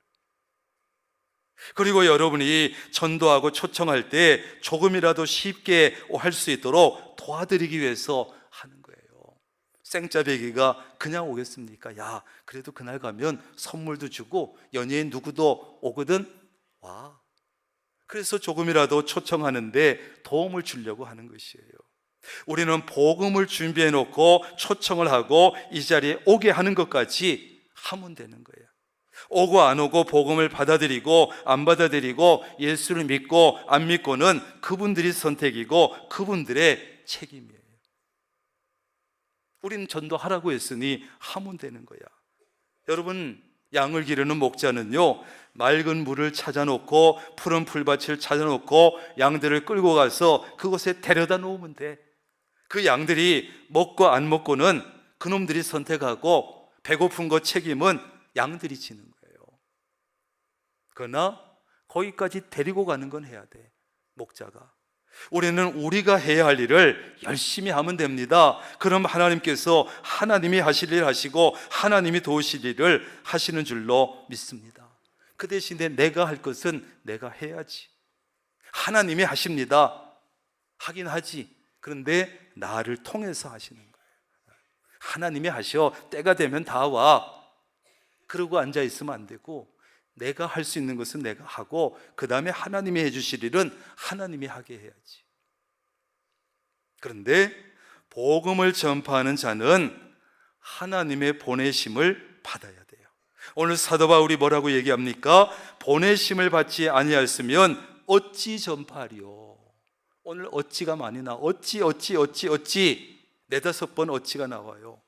그리고 여러분이 전도하고 초청할 때 조금이라도 쉽게 할 수 있도록 도와드리기 위해서 하는 거예요. 생짜배기가 그냥 오겠습니까? 야, 그래도 그날 가면 선물도 주고 연예인 누구도 오거든. 와. 그래서 조금이라도 초청하는데 도움을 주려고 하는 것이에요. 우리는 복음을 준비해 놓고 초청을 하고 이 자리에 오게 하는 것까지 하면 되는 거예요. 오고 안 오고 복음을 받아들이고 안 받아들이고 예수를 믿고 안 믿고는 그분들이 선택이고 그분들의 책임이에요. 우리는 전도하라고 했으니 하면 되는 거야. 여러분, 양을 기르는 목자는요, 맑은 물을 찾아놓고 푸른 풀밭을 찾아놓고 양들을 끌고 가서 그곳에 데려다 놓으면 돼. 그 양들이 먹고 안 먹고는 그놈들이 선택하고 배고픈 것 책임은 양들이 지는 거예요. 그러나 거기까지 데리고 가는 건 해야 돼, 목자가. 우리는 우리가 해야 할 일을 열심히 하면 됩니다. 그럼 하나님께서 하나님이 하실 일 하시고 하나님이 도우실 일을 하시는 줄로 믿습니다. 그 대신에 내가 할 것은 내가 해야지. 하나님이 하십니다. 하긴 하지. 그런데 나를 통해서 하시는 거예요. 하나님이 하셔. 때가 되면 다 와. 그러고 앉아 있으면 안 되고, 내가 할 수 있는 것은 내가 하고, 그 다음에 하나님이 해주실 일은 하나님이 하게 해야지. 그런데 복음을 전파하는 자는 하나님의 보내심을 받아야 돼요. 오늘 사도 바울이 뭐라고 얘기합니까? 보내심을 받지 아니하였으면 어찌 전파하리요. 오늘 어찌가 많이 나와. 어찌 4-5번 어찌가 나와요.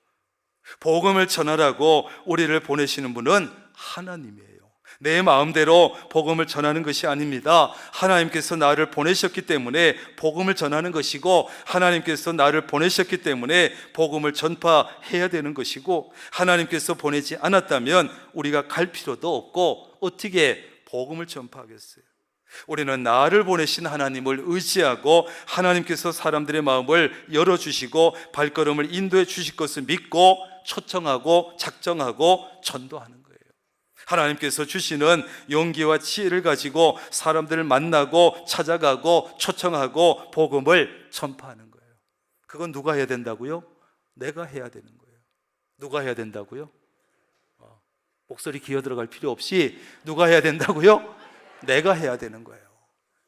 복음을 전하라고 우리를 보내시는 분은 하나님이에요. 내 마음대로 복음을 전하는 것이 아닙니다. 하나님께서 나를 보내셨기 때문에 복음을 전하는 것이고, 하나님께서 나를 보내셨기 때문에 복음을 전파해야 되는 것이고, 하나님께서 보내지 않았다면 우리가 갈 필요도 없고 어떻게 복음을 전파하겠어요? 우리는 나를 보내신 하나님을 의지하고, 하나님께서 사람들의 마음을 열어주시고 발걸음을 인도해 주실 것을 믿고 초청하고 작정하고 전도하는 거예요. 하나님께서 주시는 용기와 지혜를 가지고 사람들을 만나고 찾아가고 초청하고 복음을 전파하는 거예요. 그건 누가 해야 된다고요? 내가 해야 되는 거예요. 누가 해야 된다고요? 목소리 기어 들어갈 필요 없이 누가 해야 된다고요? 내가 해야 되는 거예요.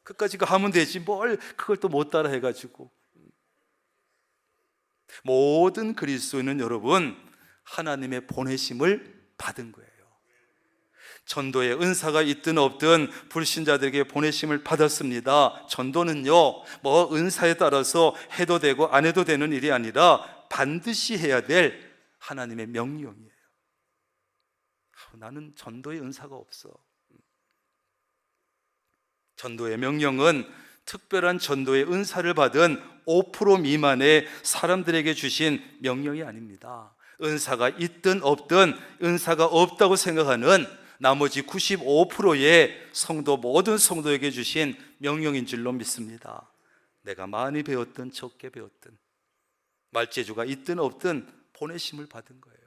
그까지 하면 되지 뭘 그걸 또 못 따라 해가지고. 모든 그리스도인은 여러분 하나님의 보내심을 받은 거예요. 전도의 은사가 있든 없든 불신자들에게 보내심을 받았습니다. 전도는요, 뭐 은사에 따라서 해도 되고 안 해도 되는 일이 아니라 반드시 해야 될 하나님의 명령이에요. 나는 전도의 은사가 없어. 전도의 명령은 특별한 전도의 은사를 받은 5% 미만의 사람들에게 주신 명령이 아닙니다. 은사가 있든 없든 은사가 없다고 생각하는 나머지 95%의 성도, 모든 성도에게 주신 명령인 줄로 믿습니다. 내가 많이 배웠든 적게 배웠든, 말재주가 있든 없든 보내심을 받은 거예요.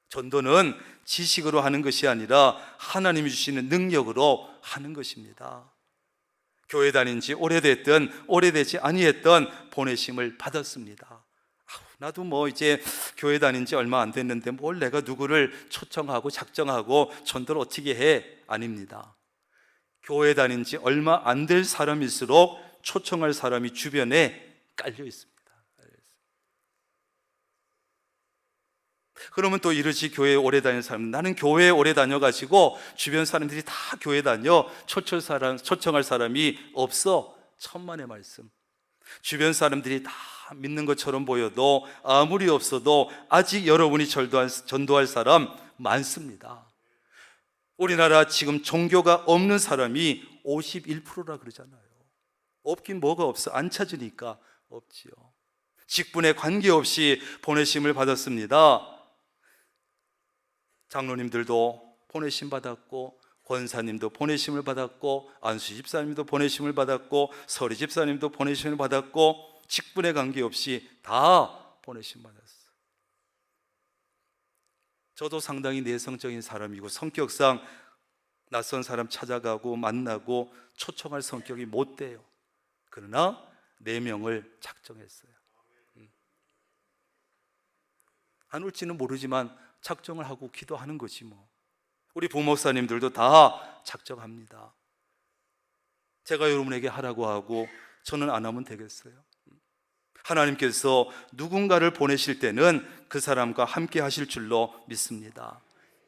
전도는 지식으로 하는 것이 아니라 하나님이 주시는 능력으로 하는 것입니다. 교회 다닌 지 오래됐든 오래되지 아니했던 보내심을 받았습니다. 나도 뭐 이제 교회 다닌 지 얼마 안 됐는데 뭘 내가 누구를 초청하고 작정하고 전도를 어떻게 해? 아닙니다. 교회 다닌 지 얼마 안 될 사람일수록 초청할 사람이 주변에 깔려 있습니다. 그러면 또 이러지, 교회에 오래 다니는 사람은 나는 교회에 오래 다녀가지고 주변 사람들이 다 교회 다녀 초청할 사람이 없어. 천만의 말씀. 주변 사람들이 다 믿는 것처럼 보여도 아무리 없어도 아직 여러분이 전도할 사람 많습니다. 우리나라 지금 종교가 없는 사람이 51%라 그러잖아요. 없긴 뭐가 없어. 안 찾으니까 없지요. 직분에 관계없이 보내심을 받았습니다. 장로님들도 보내심 받았고, 권사님도 보내심을 받았고, 안수 집사님도 보내심을 받았고, 서리 집사님도 보내심을 받았고, 직분에 관계없이 다 보내심 받았어요. 저도 상당히 내성적인 사람이고 성격상 낯선 사람 찾아가고 만나고 초청할 성격이 못 돼요. 그러나 4명을 작정했어요. 안 올지는 모르지만 작정을 하고 기도하는 거지 뭐. 우리 부목사님들도 다 작정합니다. 제가 여러분에게 하라고 하고 저는 안 하면 되겠어요? 하나님께서 누군가를 보내실 때는 그 사람과 함께 하실 줄로 믿습니다.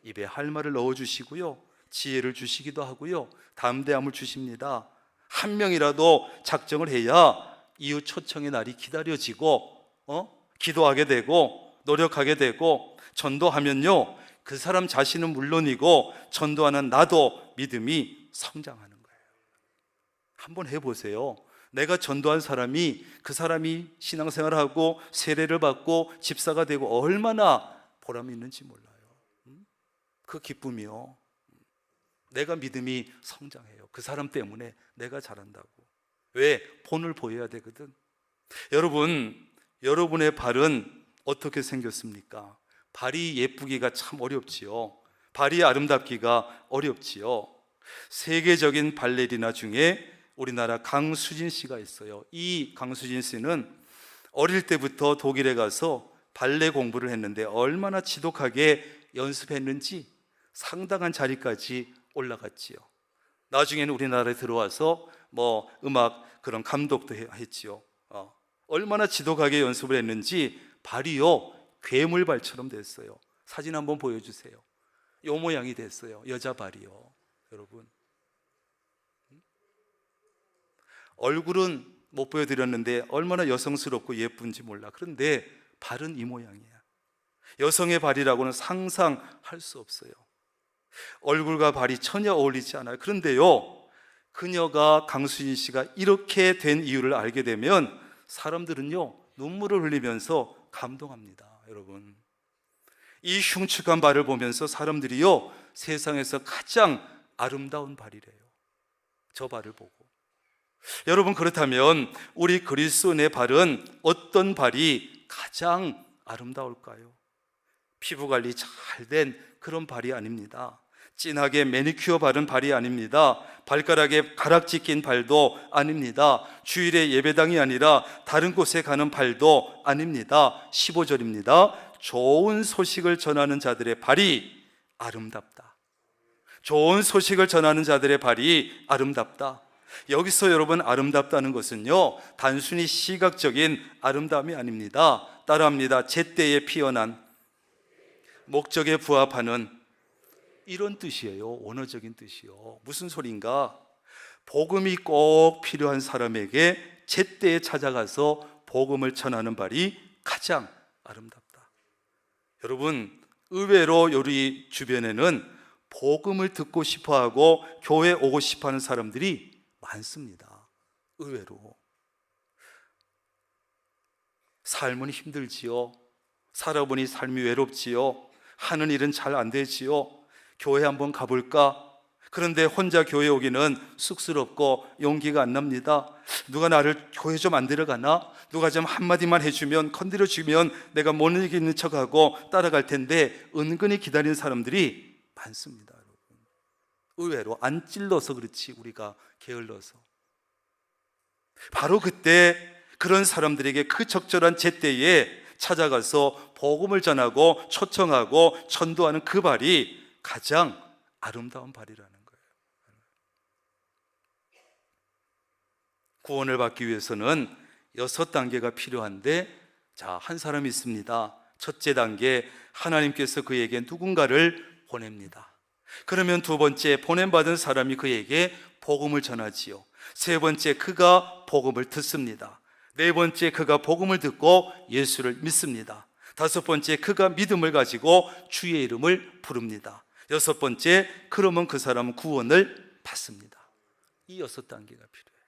입에 할 말을 넣어주시고요, 지혜를 주시기도 하고요, 담대함을 주십니다. 한 명이라도 작정을 해야 이후 초청의 날이 기다려지고 기도하게 되고 노력하게 되고, 전도하면요 그 사람 자신은 물론이고 전도하는 나도 믿음이 성장하는 거예요. 한번 해보세요. 내가 전도한 사람이, 그 사람이 신앙생활하고 세례를 받고 집사가 되고 얼마나 보람이 있는지 몰라요. 그 기쁨이요. 내가 믿음이 성장해요. 그 사람 때문에 내가 잘한다고. 왜? 본을 보여야 되거든. 여러분의 발은 어떻게 생겼습니까? 발이 예쁘기가 참 어렵지요. 발이 아름답기가 어렵지요. 세계적인 발레리나 중에 우리나라 강수진 씨가 있어요. 이 강수진 씨는 어릴 때부터 독일에 가서 발레 공부를 했는데 얼마나 지독하게 연습했는지 상당한 자리까지 올라갔지요. 나중에는 우리나라에 들어와서 음악 그런 감독도 했지요. 얼마나 지독하게 연습을 했는지 발이요 괴물발처럼 됐어요. 사진 한번 보여주세요. 요 모양이 됐어요. 여자 발이요. 여러분, 얼굴은 못 보여드렸는데 얼마나 여성스럽고 예쁜지 몰라. 그런데 발은 이 모양이야. 여성의 발이라고는 상상할 수 없어요. 얼굴과 발이 전혀 어울리지 않아요. 그런데요, 그녀가 강수진 씨가 이렇게 된 이유를 알게 되면 사람들은요 눈물을 흘리면서 감동합니다. 여러분, 이 흉측한 발을 보면서 사람들이요 세상에서 가장 아름다운 발이래요. 저 발을 보고. 여러분, 그렇다면 우리 그리스도인의 발은 어떤 발이 가장 아름다울까요? 피부 관리 잘 된 그런 발이 아닙니다. 진하게 매니큐어 바른 발이 아닙니다. 발가락에 가락지 낀 발도 아닙니다. 주일에 예배당이 아니라 다른 곳에 가는 발도 아닙니다. 15절입니다. 좋은 소식을 전하는 자들의 발이 아름답다. 좋은 소식을 전하는 자들의 발이 아름답다. 여기서 여러분, 아름답다는 것은요 단순히 시각적인 아름다움이 아닙니다. 따라합니다. 제때에 피어난 목적에 부합하는 이런 뜻이에요. 원어적인 뜻이요. 무슨 소린가? 복음이 꼭 필요한 사람에게 제때에 찾아가서 복음을 전하는 발이 가장 아름답다. 여러분, 의외로 우리 주변에는 복음을 듣고 싶어하고 교회 오고 싶어하는 사람들이 많습니다. 의외로. 삶은 힘들지요. 살아보니 삶이 외롭지요. 하는 일은 잘 안 되지요. 교회 한번 가볼까? 그런데 혼자 교회 오기는 쑥스럽고 용기가 안 납니다. 누가 나를 교회 좀 안 데려가나? 누가 좀 한마디만 해주면, 건드려주면 내가 못 이기는 척하고 따라갈 텐데 은근히 기다리는 사람들이 많습니다. 여러분, 의외로 안 찔러서 그렇지 우리가 게을러서. 바로 그때 그런 사람들에게 그 적절한 제때에 찾아가서 복음을 전하고 초청하고 전도하는 그 발이 가장 아름다운 발이라는 거예요. 구원을 받기 위해서는 6단계가 필요한데, 한 사람이 있습니다. 첫째 단계, 하나님께서 그에게 누군가를 보냅니다. 그러면 두 번째, 보냄받은 사람이 그에게 복음을 전하지요. 세 번째, 그가 복음을 듣습니다. 네 번째, 그가 복음을 듣고 예수를 믿습니다. 다섯 번째, 그가 믿음을 가지고 주의 이름을 부릅니다. 여섯 번째, 그러면 그 사람은 구원을 받습니다. 이 6단계가 필요해요.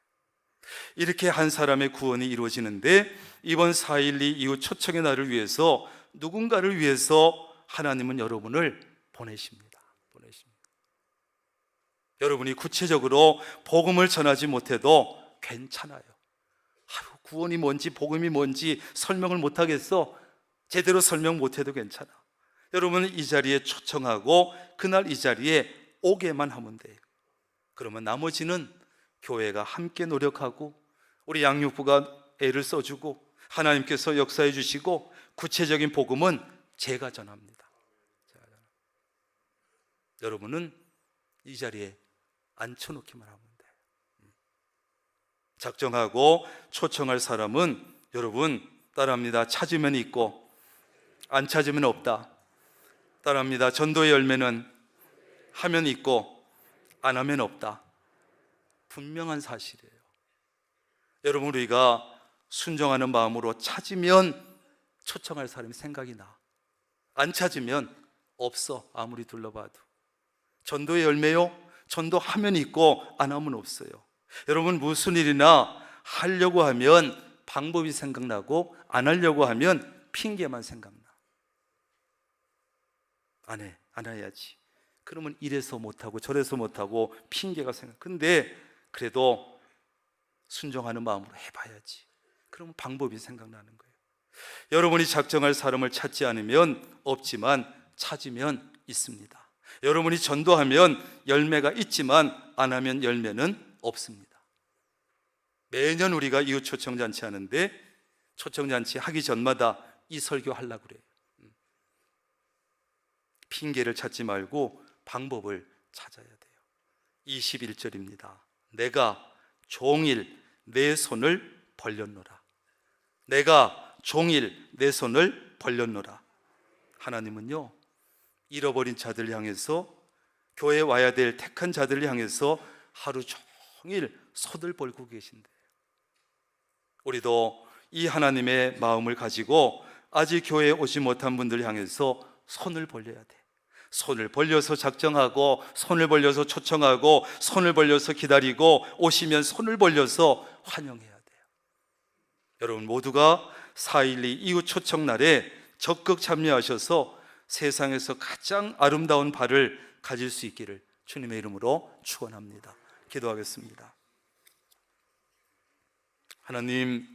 이렇게 한 사람의 구원이 이루어지는데, 이번 4.12 이후 초청의 날을 위해서, 누군가를 위해서 하나님은 여러분을 보내십니다. 여러분이 구체적으로 복음을 전하지 못해도 괜찮아요. 구원이 뭔지 복음이 뭔지 설명을 못하겠어. 제대로 설명 못해도 괜찮아. 여러분은 이 자리에 초청하고 그날 이 자리에 오게만 하면 돼요. 그러면 나머지는 교회가 함께 노력하고 우리 양육부가 애를 써주고 하나님께서 역사해 주시고, 구체적인 복음은 제가 전합니다. 여러분은 이 자리에 앉혀놓기만 하면 돼요. 작정하고 초청할 사람은 여러분 따라합니다. 찾으면 있고 안 찾으면 없다. 따라합니다. 전도의 열매는 하면 있고 안 하면 없다. 분명한 사실이에요. 여러분, 우리가 순종하는 마음으로 찾으면 초청할 사람이 생각이 나. 안 찾으면 없어. 아무리 둘러봐도. 전도의 열매요? 전도하면 있고 안 하면 없어요. 여러분, 무슨 일이나 하려고 하면 방법이 생각나고 안 하려고 하면 핑계만 생각나. 안 해야지. 그러면 이래서 못하고 저래서 못하고 핑계가 생겨. 근데 그래도 순종하는 마음으로 해봐야지. 그러면 방법이 생각나는 거예요. 여러분이 작정할 사람을 찾지 않으면 없지만 찾으면 있습니다. 여러분이 전도하면 열매가 있지만 안 하면 열매는 없습니다. 매년 우리가 이웃 초청잔치 하는데 초청잔치 하기 전마다 이 설교 하려고 그래요. 핑계를 찾지 말고 방법을 찾아야 돼요. 21절입니다. 내가 종일 내 손을 벌렸노라. 내가 종일 내 손을 벌렸노라. 하나님은요, 잃어버린 자들을 향해서, 교회에 와야 될 택한 자들을 향해서 하루 종일 손을 벌고 계신대요. 우리도 이 하나님의 마음을 가지고 아직 교회에 오지 못한 분들을 향해서 손을 벌려야 돼. 손을 벌려서 작정하고, 손을 벌려서 초청하고, 손을 벌려서 기다리고, 오시면 손을 벌려서 환영해야 돼요. 여러분 모두가 4.12 이웃 초청날에 적극 참여하셔서 세상에서 가장 아름다운 발을 가질 수 있기를 주님의 이름으로 축원합니다. 기도하겠습니다. 하나님,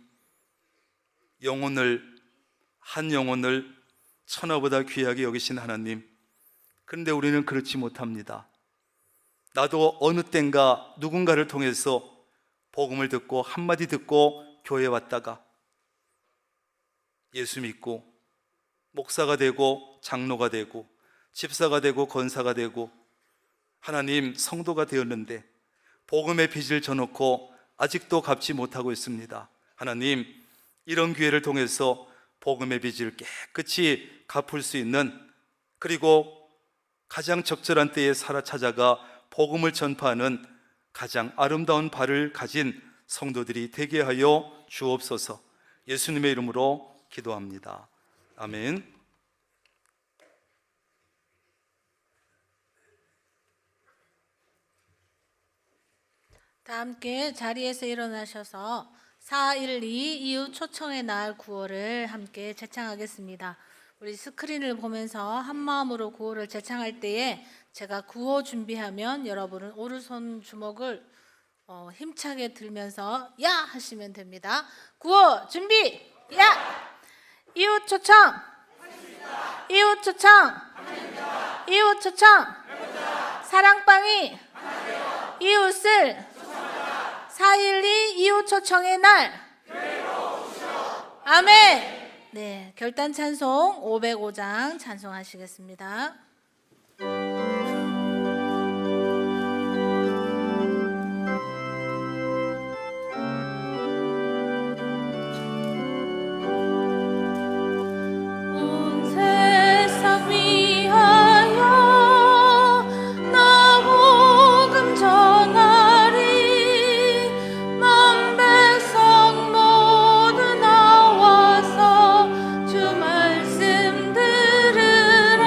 한 영혼을 천하보다 귀하게 여기신 하나님, 그런데 우리는 그렇지 못합니다. 나도 어느 땐가 누군가를 통해서 복음을 듣고 한마디 듣고 교회에 왔다가 예수 믿고 목사가 되고 장로가 되고 집사가 되고 권사가 되고 하나님 성도가 되었는데 복음의 빚을 져놓고 아직도 갚지 못하고 있습니다. 하나님, 이런 기회를 통해서 복음의 빚을 깨끗이 갚을 수 있는, 그리고 가장 적절한 때에 살아 찾아가 복음을 전파하는 가장 아름다운 발을 가진 성도들이 되게 하여 주옵소서. 예수님의 이름으로 기도합니다. 아멘. 다 함께 자리에서 일어나셔서 4.12 이웃 초청의 날 구호를 함께 제창하겠습니다. 우리 스크린을 보면서 한마음으로 구호를 제창할 때에 제가 구호 준비하면 여러분은 오른손 주먹을 힘차게 들면서 야! 하시면 됩니다. 구호 준비! 야! 이웃 초청! 이웃 초청! 이웃 초청! 사랑방이 이웃을 4.12 이웃 초청의 날 아멘. 네, 결단 찬송 505장 찬송하시겠습니다. 온 세상 위하여 나 복음 전하리. 만 백성 모두 나와서 주 말씀 들으라.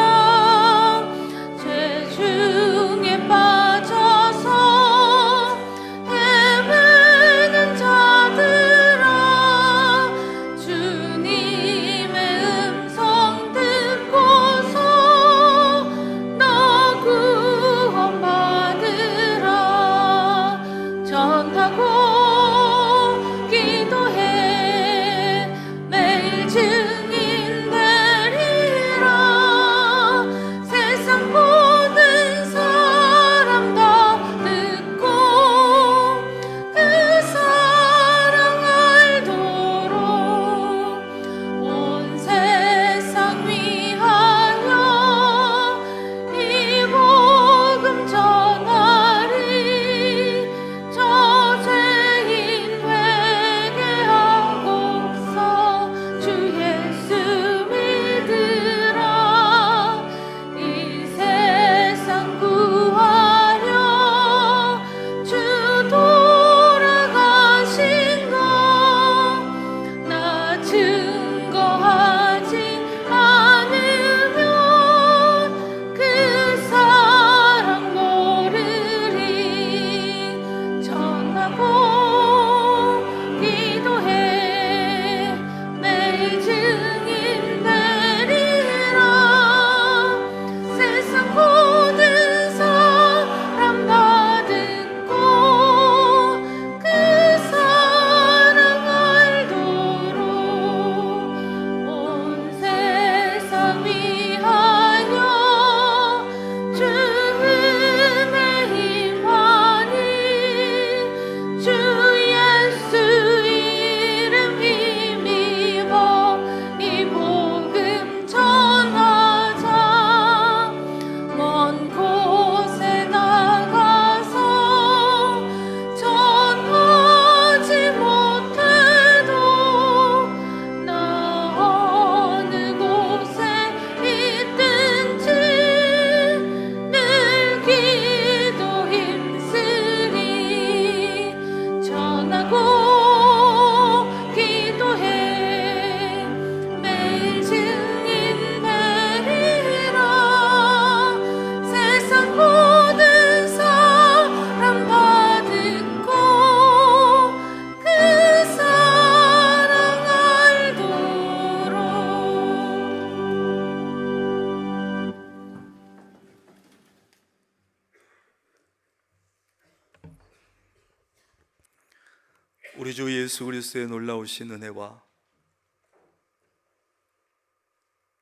우리 주 예수 그리스도의 놀라우신 은혜와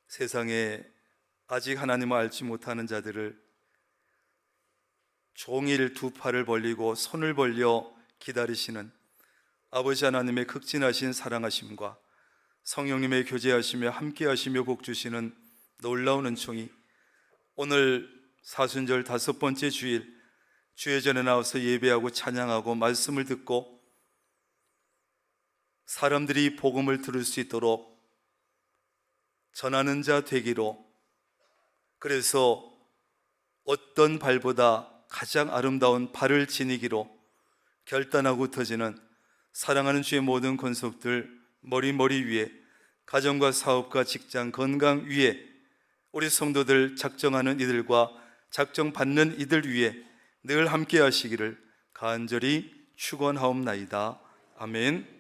세상에 아직 하나님을 알지 못하는 자들을 종일 두 팔을 벌리고 손을 벌려 기다리시는 아버지 하나님의 극진하신 사랑하심과 성령님의 교제하시며 함께하시며 복주시는 놀라운 은총이 오늘 사순절 5번째 주일 주회전에 나와서 예배하고 찬양하고 말씀을 듣고 사람들이 복음을 들을 수 있도록 전하는 자 되기로, 그래서 어떤 발보다 가장 아름다운 발을 지니기로 결단하고 터지는 사랑하는 주의 모든 권속들 머리 위에, 가정과 사업과 직장, 건강 위에, 우리 성도들 작정하는 이들과 작정받는 이들 위에 늘 함께 하시기를 간절히 축원하옵나이다. 아멘.